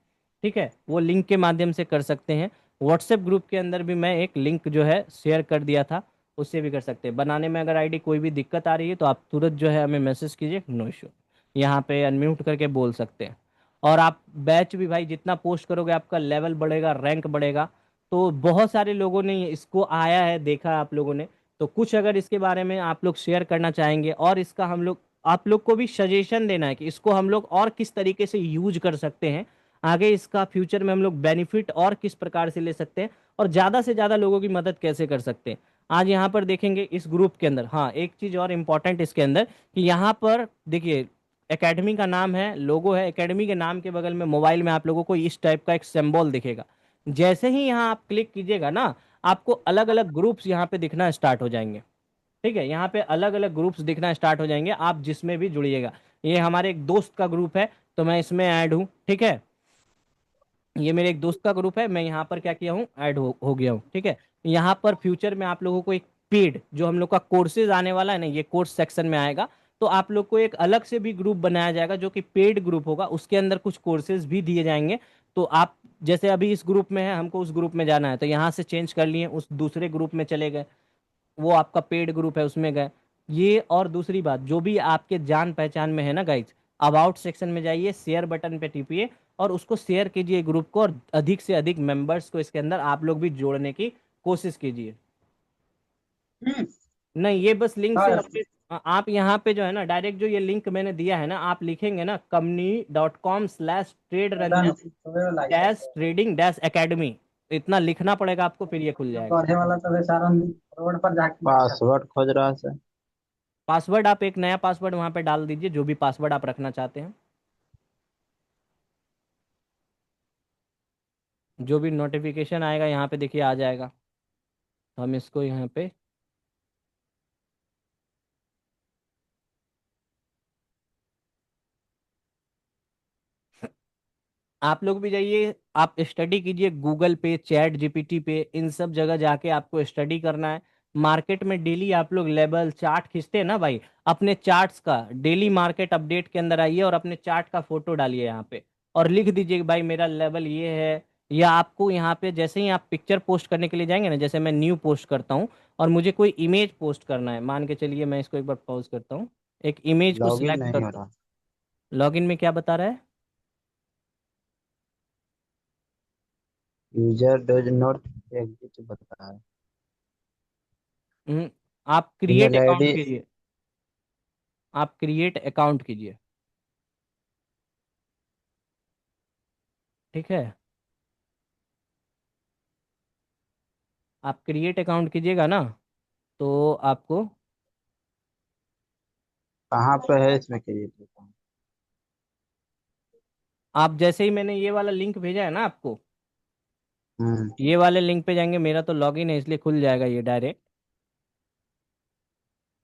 ठीक है, वो लिंक के माध्यम से कर सकते हैं। व्हाट्सएप ग्रुप के अंदर भी मैं एक लिंक जो है शेयर कर दिया था, उससे भी कर सकते हैं। बनाने में अगर आईडी कोई भी दिक्कत आ रही है तो आप तुरंत जो है हमें मैसेज कीजिए, नो इशू। यहाँ पे अनम्यूट करके बोल सकते हैं। और आप बैच भी भाई जितना पोस्ट करोगे आपका लेवल बढ़ेगा, रैंक बढ़ेगा। तो बहुत सारे लोगों ने इसको आया है, देखा है आप लोगों ने। तो कुछ अगर इसके बारे में आप लोग शेयर करना चाहेंगे और इसका हम लोग आप लोग को भी सजेशन देना है कि इसको हम लोग और किस तरीके से यूज कर सकते हैं, आगे इसका फ्यूचर में हम लोग बेनिफिट और किस प्रकार से ले सकते हैं, और ज़्यादा से ज़्यादा लोगों की मदद कैसे कर सकते हैं। आज यहाँ पर देखेंगे इस ग्रुप के अंदर, हाँ एक चीज़ और इम्पोर्टेंट इसके अंदर कि यहाँ पर देखिए एकेडमी का नाम है, लोगो है। एकेडमी के नाम के बगल में मोबाइल में आप लोगों को इस टाइप का एक सिंबल दिखेगा। जैसे ही यहाँ आप क्लिक कीजिएगा ना, आपको अलग अलग ग्रुप्स यहाँ पे दिखना स्टार्ट हो जाएंगे। ठीक है, यहाँ पे अलग अलग ग्रुप्स दिखना स्टार्ट हो जाएंगे, आप जिसमें भी जुड़िएगा। ये हमारे एक दोस्त का ग्रुप है, तो मैं इसमें ऐड हूँ। ठीक है, ये मेरे एक दोस्त का ग्रुप है, मैं यहाँ पर क्या किया हूँ, ऐड हो गया हूँ। ठीक है, यहाँ पर फ्यूचर में आप लोगों को एक पेड जो हम लोग का कोर्सेज आने वाला है ना, ये कोर्स सेक्शन में आएगा। तो आप लोग को एक अलग से भी ग्रुप बनाया जाएगा जो कि पेड ग्रुप होगा, उसके अंदर कुछ कोर्सेज भी दिए जाएंगे। तो आप जैसे अभी इस ग्रुप में है, हमको उस ग्रुप में जाना है, तो यहाँ से चेंज कर लिए, उस दूसरे ग्रुप में चले गए, वो आपका पेड ग्रुप है उसमें गए। ये और दूसरी बात, जो भी आपके जान पहचान में है ना गाइज, अबाउट सेक्शन में जाइए, शेयर बटन पे टिपिए और उसको शेयर कीजिए ग्रुप को, और अधिक से अधिक मेंबर्स को इसके अंदर आप लोग भी जोड़ने की कोशिश कीजिए। नहीं, ये बस लिंक से अपडेट। आप यहाँ पे जो है ना, डायरेक्ट जो ये लिंक मैंने दिया है ना, आप लिखेंगे ना company.com/ट्रेड Ranjan dash trading dash academy, इतना लिखना पड़ेगा आपको, फिर ये खुल जाएगा। पढ़े वाला तो बेचारा रोड पर जाके पासवर्ड खोज रहा है सर। पासवर्ड आप एक नया पासवर्ड वहां पे डाल दीजिए, जो भी पासवर्ड आप रखना चाहते हैं। जो भी नोटिफिकेशन आएगा यहाँ पे देखिए आ जाएगा। तो हम इसको यहाँ पे, आप लोग भी जाइए, आप स्टडी कीजिए गूगल पे, चैट जीपीटी पे, इन सब जगह जाके आपको स्टडी करना है। मार्केट में डेली आप लोग लेवल चार्ट खींचते हैं ना भाई, अपने चार्ट्स का डेली मार्केट अपडेट के अंदर आइए और अपने चार्ट का फोटो डालिए यहाँ पे, और लिख दीजिए कि भाई मेरा लेवल ये है। या आपको यहाँ पे जैसे ही आप पिक्चर पोस्ट करने के लिए जाएंगे ना, जैसे मैं न्यू पोस्ट करता हूँ और मुझे कोई इमेज पोस्ट करना है, मान के चलिए मैं इसको एक बार पॉज करता हूँ, एक इमेज को लॉगिन सिलेक्ट नहीं हो करता रहा। हूँ। लॉगिन में क्या बता रहा है? यूजर डज नॉट एग्जिस्ट बता रहा है। हम्म, आप क्रिएट ईमेल अकाउंट आईडी। कीजिए, आप क्रिएट अकाउंट कीजिए। ठीक है, आप क्रिएट अकाउंट कीजिएगा ना, तो आपको, कहाँ पे है इसमें क्रिएट अकाउंट? आप जैसे ही मैंने ये वाला लिंक भेजा है ना आपको, हम्म। ये वाले लिंक पे जाएंगे, मेरा तो लॉगिन है इसलिए खुल जाएगा ये डायरेक्ट।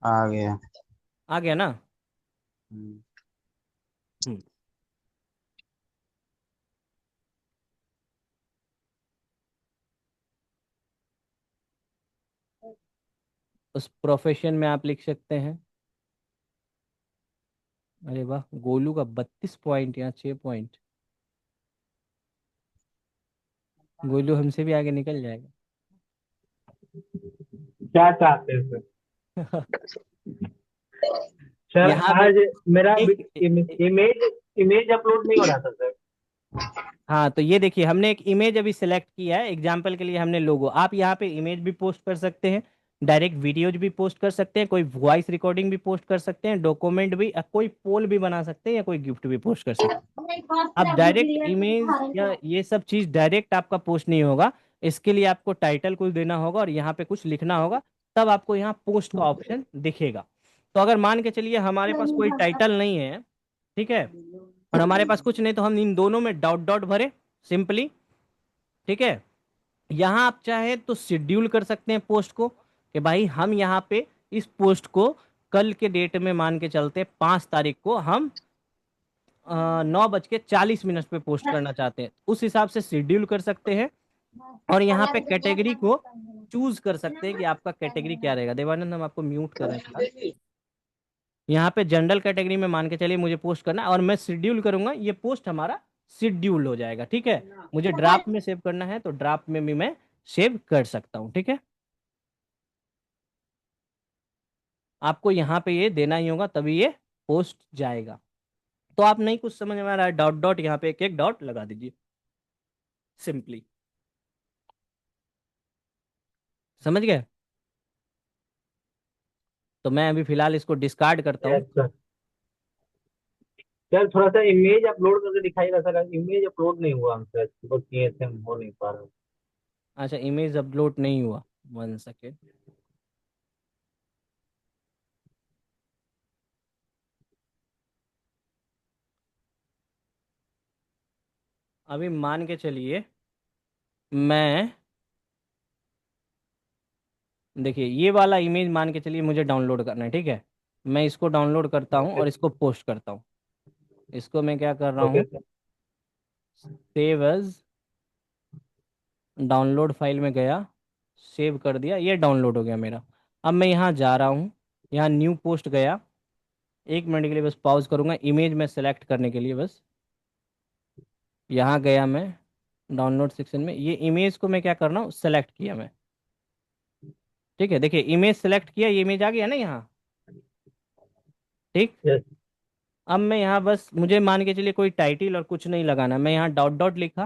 आ गया। आ गया ना? हम्म। हम्म। उस प्रोफेशन में आप लिख सकते हैं। अरे वाह, गोलू का 32 पॉइंट, यहाँ 6 पॉइंट। गोलू हमसे भी आगे निकल जाएगा। क्या चाहते हैं सर? सर यहाँ पे आज मेरा एक इमेज इमेज अपलोड नहीं हो रहा था सर। हाँ, तो ये देखिए, हमने एक इमेज अभी सिलेक्ट किया है एग्जाम्पल के लिए, हमने लोगो। आप यहाँ पे इमेज भी पोस्ट कर सकते हैं, डायरेक्ट वीडियोज भी पोस्ट कर सकते हैं, कोई वॉइस रिकॉर्डिंग भी पोस्ट कर सकते हैं, डॉक्यूमेंट भी, कोई पोल भी बना सकते हैं, या कोई गिफ्ट भी पोस्ट कर सकते हैं। अब डायरेक्ट इमेज या ये सब चीज डायरेक्ट आपका पोस्ट नहीं होगा। इसके लिए आपको टाइटल कुछ देना होगा और यहाँ पे कुछ लिखना होगा, तब आपको यहाँ पोस्ट का ऑप्शन दिखेगा। तो अगर मान के चलिए हमारे पास कोई टाइटल नहीं है, ठीक है, और हमारे पास कुछ नहीं, तो हम इन दोनों में डॉट डॉट भरे सिंपली। ठीक है, यहाँ आप चाहे तो शेड्यूल कर सकते हैं पोस्ट को, कि भाई हम यहाँ पे इस पोस्ट को कल के डेट में मान के चलते 5 तारीख को हम 9:40 पे पोस्ट करना चाहते हैं, उस हिसाब से शेड्यूल कर सकते हैं। और यहाँ पे कैटेगरी को चूज कर सकते हैं कि आपका कैटेगरी क्या रहेगा। देवानंद, हम आपको म्यूट कर रहे हैं फिलहाल। यहाँ पे जनरल कैटेगरी में मान के चलिए मुझे पोस्ट करना है, और मैं शेड्यूल करूंगा, ये पोस्ट हमारा शेड्यूल हो जाएगा। ठीक है, मुझे ड्राफ्ट में सेव करना है तो ड्राफ्ट में भी मैं सेव कर सकता हूँ। ठीक है, आपको यहाँ पे ये देना ही होगा, तभी ये पोस्ट जाएगा। तो आप नहीं कुछ समझ में आ रहा है, डॉट डॉट यहाँ पे एक एक डॉट लगा दीजिए सिंपली। समझ गए? तो मैं अभी फिलहाल इसको डिस्कार्ड करता हूँ। Yes sir. सर थोड़ा सा इमेज अपलोड करके दिखाइएगा सर, इमेज अपलोड नहीं हुआ हमसे, तो किए थे हम हो नहीं पा रहा। अच्छा, इमेज अपलोड नहीं हुआ, 1 सेकेंड। अभी मान के चलिए मैं, देखिए ये वाला इमेज मान के चलिए मुझे डाउनलोड करना है। ठीक है, मैं इसको डाउनलोड करता हूँ ओके और इसको पोस्ट करता हूँ। इसको मैं क्या कर रहा ओके हूँ, sir. Save as, download file में गया, सेव कर दिया, ये डाउनलोड हो गया मेरा। अब मैं यहाँ जा रहा हूँ, यहाँ न्यू पोस्ट गया, 1 मिनट के लिए बस पॉज करूँगा इमेज में सेलेक्ट करने के लिए। बस यहाँ गया मैं डाउनलोड सेक्शन में, ये इमेज को मैं क्या कर रहा हूँ, सेलेक्ट किया मैं। ठीक है, देखिए इमेज सेलेक्ट किया, ये इमेज आ गया ना यहाँ। ठीक, यस। अब मैं यहाँ बस, मुझे मान के चलिए कोई टाइटल और कुछ नहीं लगाना, मैं यहाँ डॉट डॉट लिखा।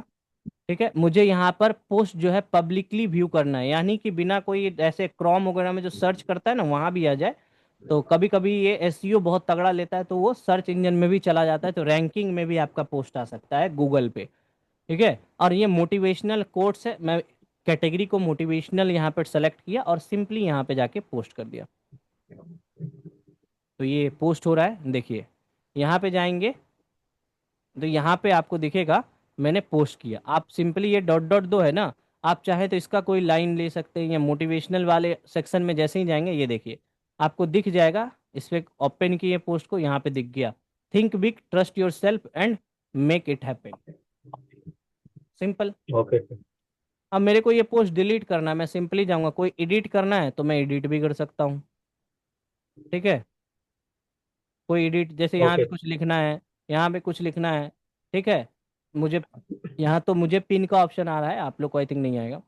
ठीक है, मुझे यहाँ पर पोस्ट जो है पब्लिकली व्यू करना है, यानी कि बिना कोई ऐसे क्रोम वगैरह में जो सर्च करता है ना वहाँ भी आ जाए। तो कभी कभी ये एसईओ बहुत तगड़ा लेता है, तो वो सर्च इंजन में भी चला जाता है, तो रैंकिंग में भी आपका पोस्ट आ सकता है गूगल पे। ठीक है, और ये मोटिवेशनल कोट्स है, मैं कैटेगरी को मोटिवेशनल यहाँ पर सेलेक्ट किया और सिंपली यहाँ पे जाके पोस्ट कर दिया। तो ये पोस्ट हो रहा है, देखिए यहाँ पे जाएंगे तो यहाँ पे आपको दिखेगा मैंने पोस्ट किया। आप सिंपली ये डॉट डॉट दो है ना, आप चाहे तो इसका कोई लाइन ले सकते हैं, या मोटिवेशनल वाले सेक्शन में जैसे ही जाएंगे ये देखिए आपको दिख जाएगा। इस पे ओपन किए पोस्ट को, यहाँ पे दिख गया, think big, trust your self and make it happen. Simple. Okay sir. अब मेरे को ये पोस्ट डिलीट करना है, मैं सिंपली जाऊंगा, कोई एडिट करना है तो मैं एडिट भी कर सकता हूँ। ठीक है, कोई एडिट, जैसे यहाँ ओके पे कुछ लिखना है, यहाँ पे कुछ लिखना है। ठीक है, मुझे यहाँ तो मुझे पिन का ऑप्शन आ रहा है, आप लोग को आई थिंक नहीं आएगा।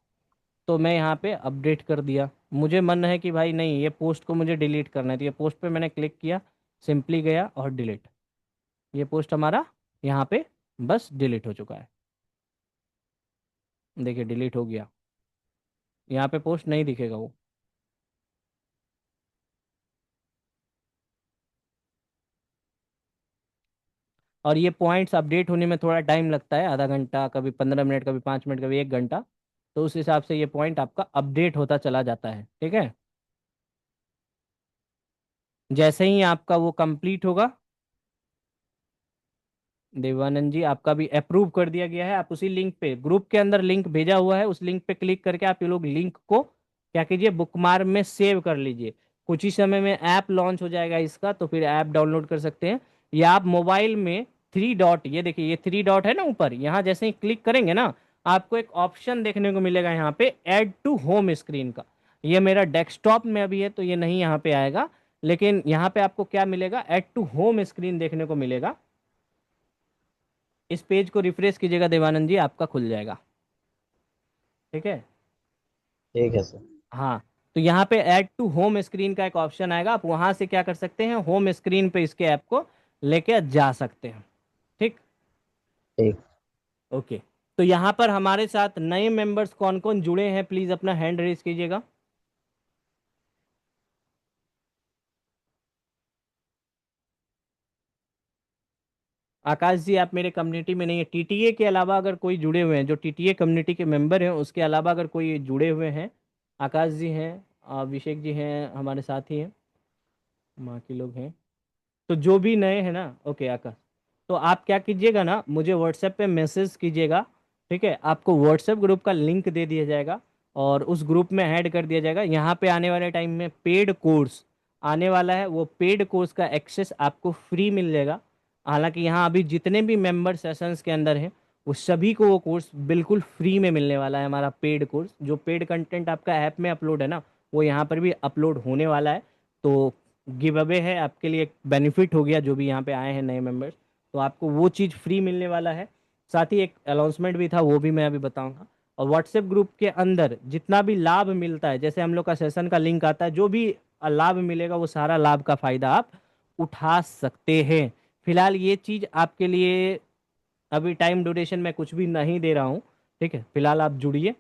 तो मैं यहाँ पे अपडेट कर दिया, मुझे मन है कि भाई नहीं ये पोस्ट को मुझे डिलीट करना है, तो ये पोस्ट पे मैंने क्लिक किया, सिंपली गया और डिलीट। ये पोस्ट हमारा यहाँ पे बस डिलीट हो चुका है। देखिए डिलीट हो गया, यहाँ पे पोस्ट नहीं दिखेगा वो। और ये पॉइंट्स अपडेट होने में थोड़ा टाइम लगता है, आधा घंटा, कभी 15 मिनट, कभी 5 मिनट, कभी 1 घंटा। तो उस हिसाब से ये पॉइंट आपका अपडेट होता चला जाता है। ठीक है, जैसे ही आपका वो कंप्लीट होगा, देवानंद जी आपका भी अप्रूव कर दिया गया है, आप उसी लिंक पे, ग्रुप के अंदर लिंक भेजा हुआ है, उस लिंक पे क्लिक करके आप ये लोग लिंक को क्या कीजिए, बुकमार्क में सेव कर लीजिए। कुछ ही समय में ऐप लॉन्च हो जाएगा इसका, तो फिर ऐप डाउनलोड कर सकते हैं। या आप मोबाइल में थ्री डॉट, ये देखिए ये थ्री डॉट है ना ऊपर, यहाँ जैसे ही क्लिक करेंगे ना, आपको एक ऑप्शन देखने को मिलेगा यहाँ पे ऐड टू होम स्क्रीन का। ये मेरा डेस्कटॉप में अभी है तो ये नहीं यहाँ पे आएगा, लेकिन यहाँ पे आपको क्या मिलेगा, ऐड टू होम स्क्रीन देखने को मिलेगा। इस पेज को रिफ्रेश कीजिएगा देवानंद जी, आपका खुल जाएगा। ठीक है। ठीक है सर। हाँ, तो यहाँ पे ऐड टू होम स्क्रीन का एक ऑप्शन आएगा, आप वहां से क्या कर सकते हैं, होम स्क्रीन पे इसके ऐप को लेके जा सकते हैं। ठीक। ठीक। ओके। तो यहाँ पर हमारे साथ नए मेंबर्स कौन कौन जुड़े हैं, प्लीज अपना हैंड रेज कीजिएगा। आकाश जी आप मेरे कम्युनिटी में नहीं है, टीटीए के अलावा अगर कोई जुड़े हुए हैं, जो टीटीए कम्युनिटी के मेंबर हैं उसके अलावा अगर कोई जुड़े हुए हैं। आकाश जी हैं, अभिषेक जी हैं, हमारे साथ ही हैं, बाकी लोग हैं। तो जो भी नए हैं ना, ओके आकाश, तो आप क्या कीजिएगा ना, मुझे व्हाट्सएप पे मैसेज कीजिएगा। ठीक है, आपको व्हाट्सएप ग्रुप का लिंक दे दिया जाएगा और उस ग्रुप में ऐड कर दिया जाएगा। यहाँ पे आने वाले टाइम में पेड कोर्स आने वाला है, वो पेड कोर्स का एक्सेस आपको फ्री मिल जाएगा। हालांकि यहाँ अभी जितने भी मेंबर सेशंस के अंदर हैं वो सभी को वो कोर्स बिल्कुल फ्री में मिलने वाला है। हमारा पेड कोर्स, जो पेड कंटेंट आपका ऐप में अपलोड है ना, वो यहाँ पर भी अपलोड होने वाला है। तो गिव अवे है आपके लिए, एक बेनिफिट हो गया जो भी यहाँ पे आए हैं नए मेंबर्स, तो आपको वो चीज़ फ्री मिलने वाला है। साथ ही एक अनाउंसमेंट भी था, वो भी मैं अभी बताऊंगा। और व्हाट्सएप ग्रुप के अंदर जितना भी लाभ मिलता है, जैसे हम लोग का सेशन का लिंक आता है, जो भी लाभ मिलेगा वो सारा लाभ का फायदा आप उठा सकते हैं। फिलहाल ये चीज़ आपके लिए अभी टाइम ड्यूरेशन में कुछ भी नहीं दे रहा हूँ। ठीक है, फिलहाल आप जुड़िए।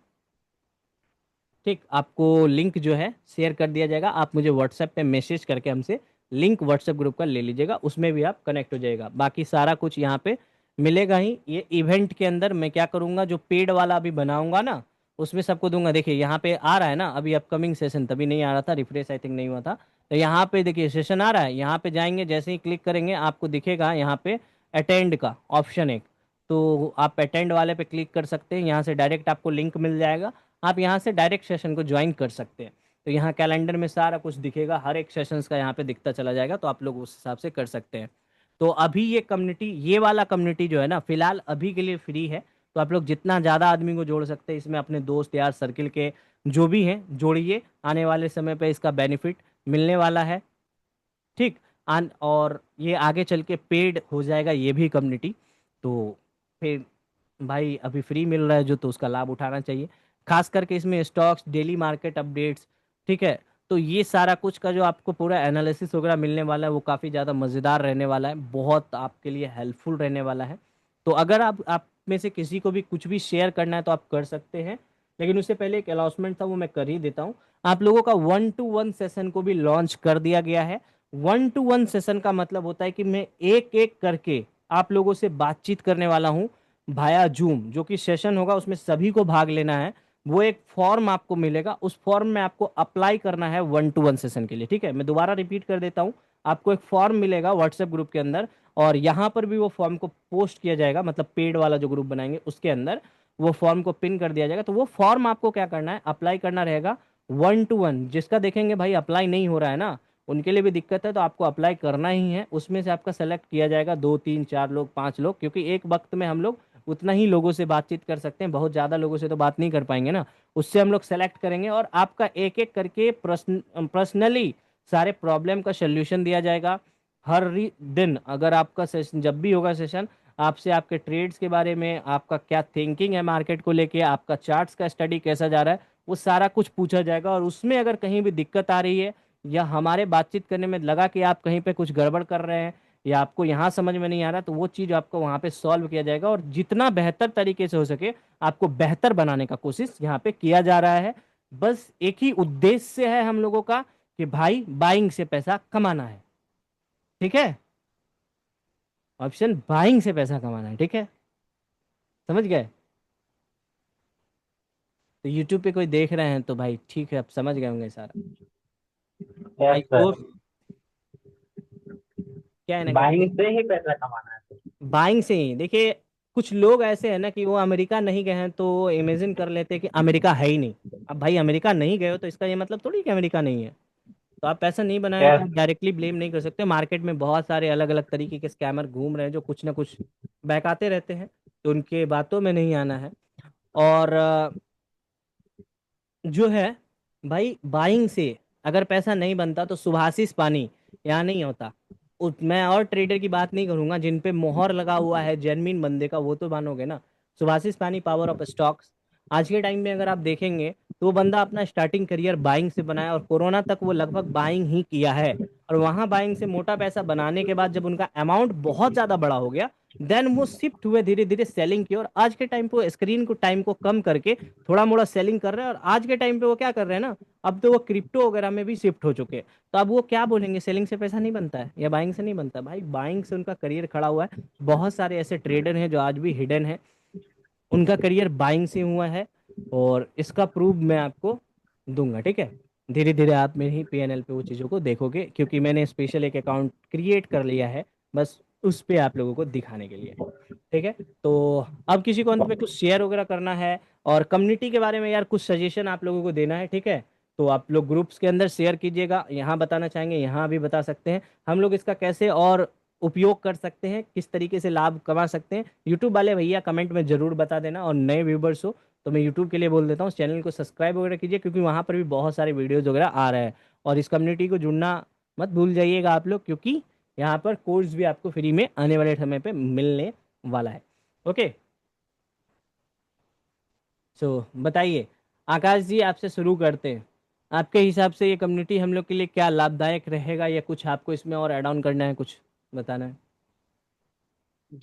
ठीक, आपको लिंक जो है शेयर कर दिया जाएगा, आप मुझे व्हाट्सएप पे मैसेज करके हमसे लिंक व्हाट्सएप ग्रुप का ले लीजिएगा, उसमें भी आप कनेक्ट हो जाएगा। बाकी सारा कुछ यहाँ पे मिलेगा ही। ये इवेंट के अंदर मैं क्या करूँगा, जो पेड वाला अभी बनाऊंगा ना, उसमें सबको दूंगा। देखिए यहाँ पे आ रहा है ना अभी अपकमिंग सेशन, तभी नहीं आ रहा था, रिफ्रेश आई थिंक नहीं हुआ था। तो यहाँ पे देखिए सेशन आ रहा है, यहाँ पे जाएंगे, जैसे ही क्लिक करेंगे आपको दिखेगा यहाँ पे अटेंड का ऑप्शन एक। तो आप अटेंड वाले पे क्लिक कर सकते हैं, यहाँ से डायरेक्ट आपको लिंक मिल जाएगा, आप यहाँ से डायरेक्ट सेशन को ज्वाइन कर सकते हैं। तो यहाँ कैलेंडर में सारा कुछ दिखेगा, हर एक सेशंस का यहाँ पे दिखता चला जाएगा, तो आप लोग उस हिसाब से कर सकते हैं। तो अभी ये कम्युनिटी, ये वाला कम्युनिटी जो है ना, फिलहाल अभी के लिए फ्री है। तो आप लोग जितना ज़्यादा आदमी को जोड़ सकते हैं इसमें, अपने दोस्त यार सर्किल के जो भी हैं जोड़िए, आने वाले समय पे इसका बेनिफिट मिलने वाला है। ठीक। और ये आगे चल के पेड हो जाएगा ये भी कम्युनिटी। तो फिर भाई अभी फ्री मिल रहा है जो, तो उसका लाभ उठाना चाहिए। खास करके इसमें स्टॉक्स, डेली मार्केट अपडेट्स, ठीक है, तो ये सारा कुछ का जो आपको पूरा एनालिसिस वगैरह मिलने वाला है वो काफ़ी ज़्यादा मज़ेदार रहने वाला है, बहुत आपके लिए हेल्पफुल रहने वाला है। तो अगर आप में से किसी को भी कुछ भी शेयर करना है तो आप कर सकते हैं, लेकिन उससे पहले एक अनाउंसमेंट था वो मैं कर ही देता हूँ। आप लोगों का 1-to-1 सेशन को भी लॉन्च कर दिया गया है। 1-to-1 सेशन का मतलब होता है कि मैं एक एक करके आप लोगों से बातचीत करने वाला हूँ भाया जूम। जो कि सेशन होगा उसमें सभी को भाग लेना है। वो एक फॉर्म आपको मिलेगा, उस फॉर्म में आपको अप्लाई करना है 1-to-1 सेशन के लिए। ठीक है, मैं दोबारा रिपीट कर देता हूँ। आपको एक फॉर्म मिलेगा व्हाट्सएप ग्रुप के अंदर, और यहाँ पर भी वो फॉर्म को पोस्ट किया जाएगा, मतलब पेड वाला जो ग्रुप बनाएंगे उसके अंदर वो फॉर्म को पिन कर दिया जाएगा। तो वो फॉर्म आपको क्या करना है, अप्लाई करना रहेगा 1-to-1। जिसका देखेंगे भाई अप्लाई नहीं हो रहा है ना, उनके लिए भी दिक्कत है, तो आपको अप्लाई करना ही है। उसमें से आपका सेलेक्ट किया जाएगा 2, 3, 4 लोग, 5 लोग, क्योंकि एक वक्त में हम लोग उतना ही लोगों से बातचीत कर सकते हैं, बहुत ज़्यादा लोगों से तो बात नहीं कर पाएंगे ना। उससे हम लोग सेलेक्ट करेंगे और आपका एक एक करके पर्सनली सारे प्रॉब्लम का सोल्यूशन दिया जाएगा। हर दिन अगर आपका सेशन जब भी होगा सेशन, आपसे आपके ट्रेड्स के बारे में, आपका क्या थिंकिंग है मार्केट को लेके, आपका चार्ट्स का स्टडी कैसा जा रहा है, वो सारा कुछ पूछा जाएगा। और उसमें अगर कहीं भी दिक्कत आ रही है या हमारे बातचीत करने में लगा कि आप कहीं पे कुछ गड़बड़ कर रहे हैं या आपको यहाँ समझ में नहीं आ रहा, तो वो चीज़ आपको वहाँ पे सॉल्व किया जाएगा और जितना बेहतर तरीके से हो सके आपको बेहतर बनाने का कोशिश यहाँ पे किया जा रहा है। बस एक ही उद्देश्य है हम लोगों का कि भाई बाइंग से पैसा कमाना है। ठीक है, ऑप्शन बाइंग से पैसा कमाना है। ठीक है, समझ गए। तो यूट्यूब पे कोई देख रहे हैं तो भाई ठीक है, आप समझ गए होंगे सारा। Yes I sir. होप। क्या है ना, क्या बाइंग से ही पैसा कमाना है। बाइंग से ही। देखिए कुछ लोग ऐसे हैं ना कि वो अमेरिका नहीं गए हैं तो इमेजिन कर लेते हैं कि अमेरिका है ही नहीं। अब भाई अमेरिका नहीं गए हो तो इसका ये मतलब थोड़ी कि अमेरिका नहीं है। तो आप पैसा नहीं बनाया तो खैर, आप डायरेक्टली ब्लेम नहीं कर सकते। मार्केट में बहुत सारे अलग अलग तरीके के स्कैमर घूम रहे हैं जो कुछ ना कुछ बहकाते रहते हैं, तो उनके बातों में नहीं आना है। और जो है भाई, बाइंग से अगर पैसा नहीं बनता तो सुभाषिस पानी यहाँ नहीं होता। मैं और ट्रेडर की बात नहीं करूंगा, जिन पे मोहर लगा हुआ है जेनविन बंदे का, वो तो मानोगे ना। सुभाषिस पानी, पावर ऑफ स्टॉक्स। आज के टाइम में अगर आप देखेंगे तो वो बंदा अपना स्टार्टिंग करियर बाइंग से बनाया, और कोरोना तक वो लगभग बाइंग ही किया है। और वहां बाइंग से मोटा पैसा बनाने के बाद जब उनका अमाउंट बहुत ज्यादा बड़ा हो गया, देन वो शिफ्ट हुए धीरे धीरे सेलिंग की। और आज के टाइम पे स्क्रीन को टाइम को कम करके थोड़ा मोड़ा सेलिंग कर रहे हैं। और आज के टाइम पे वो क्या कर रहे हैं ना, अब तो वो क्रिप्टो वगैरह में भी शिफ्ट हो चुके हैं। तो अब वो क्या बोलेंगे, सेलिंग से पैसा नहीं बनता है या बाइंग से नहीं बनता? भाई बाइंग से उनका करियर खड़ा हुआ है। बहुत सारे ऐसे ट्रेडर हैं जो आज भी हिडन है, उनका करियर बाइंग से हुआ है। और इसका प्रूफ मैं आपको दूंगा, ठीक है। धीरे धीरे आप मेरे ही पीएनएल पे वो चीज़ों को देखोगे, क्योंकि मैंने स्पेशल एक अकाउंट क्रिएट कर लिया है बस उस पे आप लोगों को दिखाने के लिए, ठीक है। तो अब किसी को अंत में कुछ शेयर वगैरह करना है, और कम्युनिटी के बारे में यार कुछ सजेशन आप लोगों को देना है, ठीक है। तो आप लोग ग्रुप्स के अंदर शेयर कीजिएगा, यहाँ बताना चाहेंगे यहाँ भी बता सकते हैं। हम लोग इसका कैसे और उपयोग कर सकते हैं, किस तरीके से लाभ कमा सकते हैं, यूट्यूब वाले भैया कमेंट में जरूर बता देना। और नए व्यूवर्स हो तो मैं यूट्यूब के लिए बोल देता हूँ, चैनल को सब्सक्राइब वगैरह कीजिए, क्योंकि वहाँ पर भी बहुत सारे वीडियोज वगैरह आ रहे हैं। और इस कम्युनिटी को जुड़ना मत भूल जाइएगा आप लोग, क्योंकि यहाँ पर कोर्स भी आपको फ्री में आने वाले समय पे मिलने वाला है। ओके, सो बताइए आकाश जी, आपसे शुरू करते हैं। आपके हिसाब से ये कम्युनिटी हम लोग के लिए क्या लाभदायक रहेगा, या कुछ आपको इसमें और ऐड ऑन करना है, कुछ बताना है?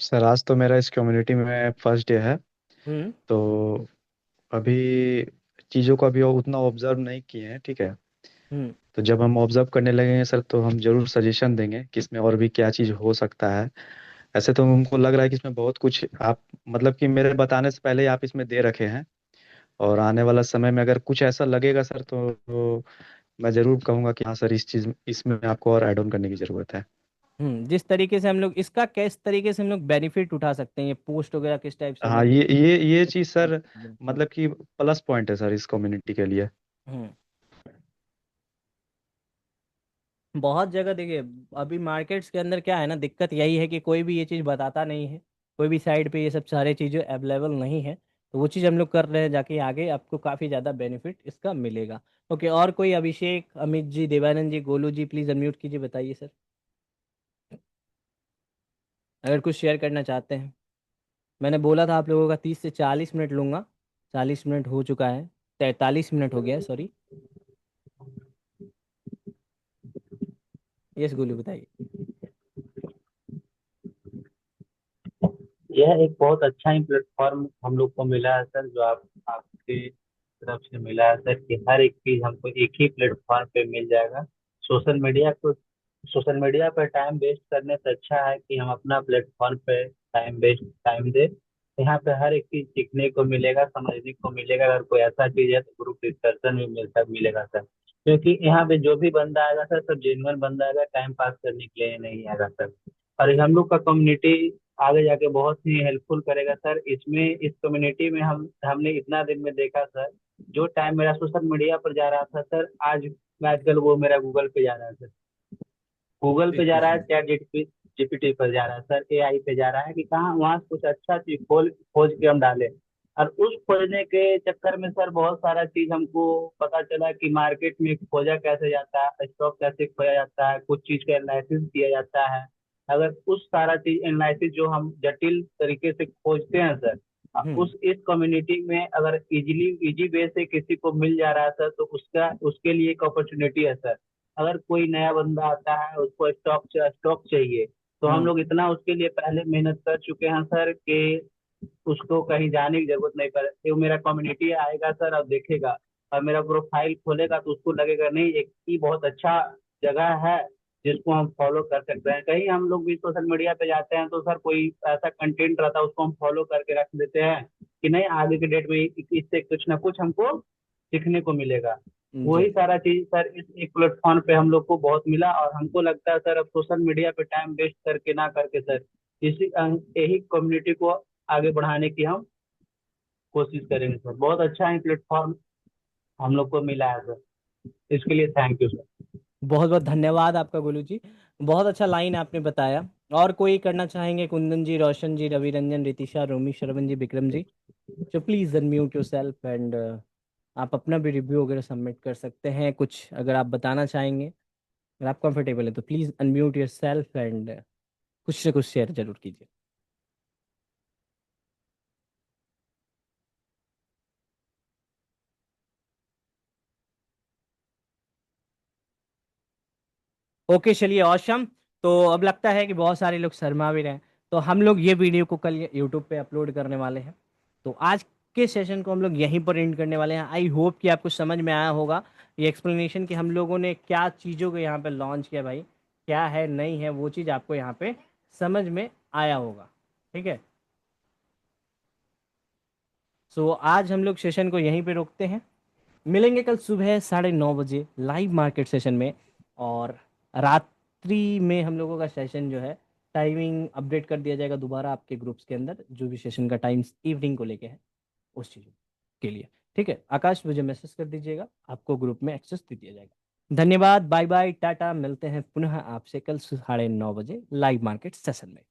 सर आज तो मेरा इस कम्युनिटी में फर्स्ट डे है। हम्म। तो अभी चीज़ों को अभी उतना ऑब्जर्व नहीं किए हैं, ठीक है। हम्म। तो जब हम ऑब्जर्व करने लगेंगे सर, तो हम जरूर सजेशन देंगे कि इसमें और भी क्या चीज़ हो सकता है। ऐसे तो हमको लग रहा है कि इसमें बहुत कुछ आप, मतलब कि मेरे बताने से पहले ही आप इसमें दे रखे हैं। और आने वाला समय में अगर कुछ ऐसा लगेगा सर, तो मैं जरूर कहूंगा कि हाँ सर, इस चीज इसमें आपको और ऐड ऑन करने की जरूरत है। जिस तरीके से हम लोग इसका किस तरीके से हम लोग बेनिफिट उठा सकते हैं, ये पोस्ट वगैरह किस टाइप से हम हाँ, लोग। ये चीज सर, मतलब कि प्लस पॉइंट है सर इस कम्युनिटी के लिए। हम्म बहुत जगह देखिए, अभी मार्केट्स के अंदर क्या है ना, दिक्कत यही है कि कोई भी ये चीज़ बताता नहीं है। कोई भी साइड पे ये सब सारे चीज़ें अवेलेबल नहीं है। तो वो चीज़ हम लोग कर रहे हैं, जाके आगे आपको काफ़ी ज़्यादा बेनिफिट इसका मिलेगा। ओके, और कोई? अभिषेक, अमित जी, देवानंद जी, गोलू जी, प्लीज़ अनम्यूट कीजिए, बताइए सर, अगर कुछ शेयर करना चाहते हैं। मैंने बोला था आप लोगों का 30 से 40 मिनट लूंगा, 40 मिनट हो चुका है, 43 मिनट हो गया है, सॉरी। यस गोलू, बताइए। यह एक बहुत अच्छा ही प्लेटफॉर्म हम लोग को मिला है सर, जो आपके तरफ से मिला है सर, कि हर एक चीज हमको एक ही प्लेटफॉर्म पे मिल जाएगा। सोशल मीडिया को सोशल मीडिया पर टाइम वेस्ट करने से अच्छा है कि हम अपना प्लेटफॉर्म पे टाइम दे। यहाँ पे हर एक चीज सीखने को मिलेगा, समझने को मिलेगा। अगर कोई ऐसा चीज है तो ग्रुप डिस्कशन भी मिलेगा सर, क्योंकि यहाँ पे जो भी बंदा आएगा सर, सब जेन्युइन बंदा आएगा, टाइम पास करने के लिए नहीं आएगा सर। और हम लोग का कम्युनिटी आगे जाके बहुत ही हेल्पफुल करेगा सर। इस कम्युनिटी में हमने इतना दिन में देखा सर, जो टाइम मेरा सोशल मीडिया पर जा रहा था सर, आज आजकल वो मेरा गूगल पे जा रहा है सर। गूगल पे जा बिल्कुल रहा है, सही। चैट जीपीटी पर जा रहा है सर, एआई पे जा रहा है, कि कहाँ वहाँ से कुछ अच्छा चीज खोज के हम डालें। और उस खोजने के चक्कर में सर बहुत सारा चीज हमको पता चला कि मार्केट में खोजा कैसे जाता है, स्टॉक कैसे खोजा जाता है, कुछ चीज का एनालिसिस किया जाता है। अगर उस सारा चीज एनालिसिस जो हम जटिल तरीके से खोजते हैं सर, हम्म उस इस कम्युनिटी में अगर इजी वे से किसी को मिल जा रहा है सर, तो उसका उसके लिए एक अपॉर्चुनिटी है सर। अगर कोई नया बंदा आता है, उसको स्टॉक चाहिए, तो हम हम्म लोग इतना उसके लिए पहले मेहनत कर चुके हैं सर, कि उसको कहीं जाने की जरूरत नहीं पड़े। वो मेरा कम्युनिटी आएगा सर और देखेगा, और मेरा प्रोफाइल खोलेगा, तो उसको लगेगा नहीं, एक ही बहुत अच्छा जगह है जिसको हम फॉलो कर सकते हैं। कहीं हम लोग भी सोशल मीडिया पे जाते हैं तो सर कोई ऐसा कंटेंट रहता है, उसको हम फॉलो करके रख देते हैं कि नहीं, आगे के डेट में इससे कुछ ना कुछ हमको सीखने को मिलेगा। जी। वही सारा चीज सर इस एक प्लेटफॉर्म पे हम लोग को बहुत मिला। और हमको लगता है सर, अब सोशल मीडिया पे टाइम वेस्ट करके ना करके सर, इसी यही कम्युनिटी को आगे बढ़ाने की हम कोशिश करेंगे सर। बहुत अच्छा ही प्लेटफॉर्म हम लोग को मिला है सर, इसके लिए थैंक यू सर। बहुत बहुत धन्यवाद आपका गोलू जी। बहुत अच्छा लाइन आपने बताया। और कोई करना चाहेंगे? कुंदन जी, रोशन जी, रवि रंजन, रितिशा, रोमी, श्रवण जी, विक्रम जी। तो please unmute your self and आप अपना भी रिव्यू वगैरह सबमिट कर सकते हैं, कुछ अगर आप बताना चाहेंगे। अगर आप कंफर्टेबल है तो please unmute your self and कुछ से कुछ शेयर जरूर कीजिए। ओके, चलिए ऑसम। तो अब लगता है कि बहुत सारे लोग शर्मा भी रहे हैं। तो हम लोग ये वीडियो को कल यूट्यूब पे अपलोड करने वाले हैं। तो आज के सेशन को हम लोग यहीं पर एंड करने वाले हैं। आई होप कि आपको समझ में आया होगा ये एक्सप्लेनेशन कि हम लोगों ने क्या चीज़ों को यहाँ पे लॉन्च किया भाई, क्या है नहीं है वो चीज़ आपको यहाँ पे समझ में आया होगा। ठीक है। सो आज हम लोग सेशन को यहीं पे रोकते हैं। मिलेंगे कल सुबह 9:30 बजे लाइव मार्केट सेशन में। और रात्रि में हम लोगों का सेशन जो है, टाइमिंग अपडेट कर दिया जाएगा दोबारा आपके ग्रुप्स के अंदर, जो भी सेशन का टाइम इवनिंग को लेके है उस चीज़ के लिए। ठीक है, आकाश मुझे मैसेज कर दीजिएगा, आपको ग्रुप में एक्सेस दे दिया जाएगा। धन्यवाद, बाय बाय, टाटा। मिलते हैं पुनः आपसे कल 9:30 बजे लाइव मार्केट सेशन में।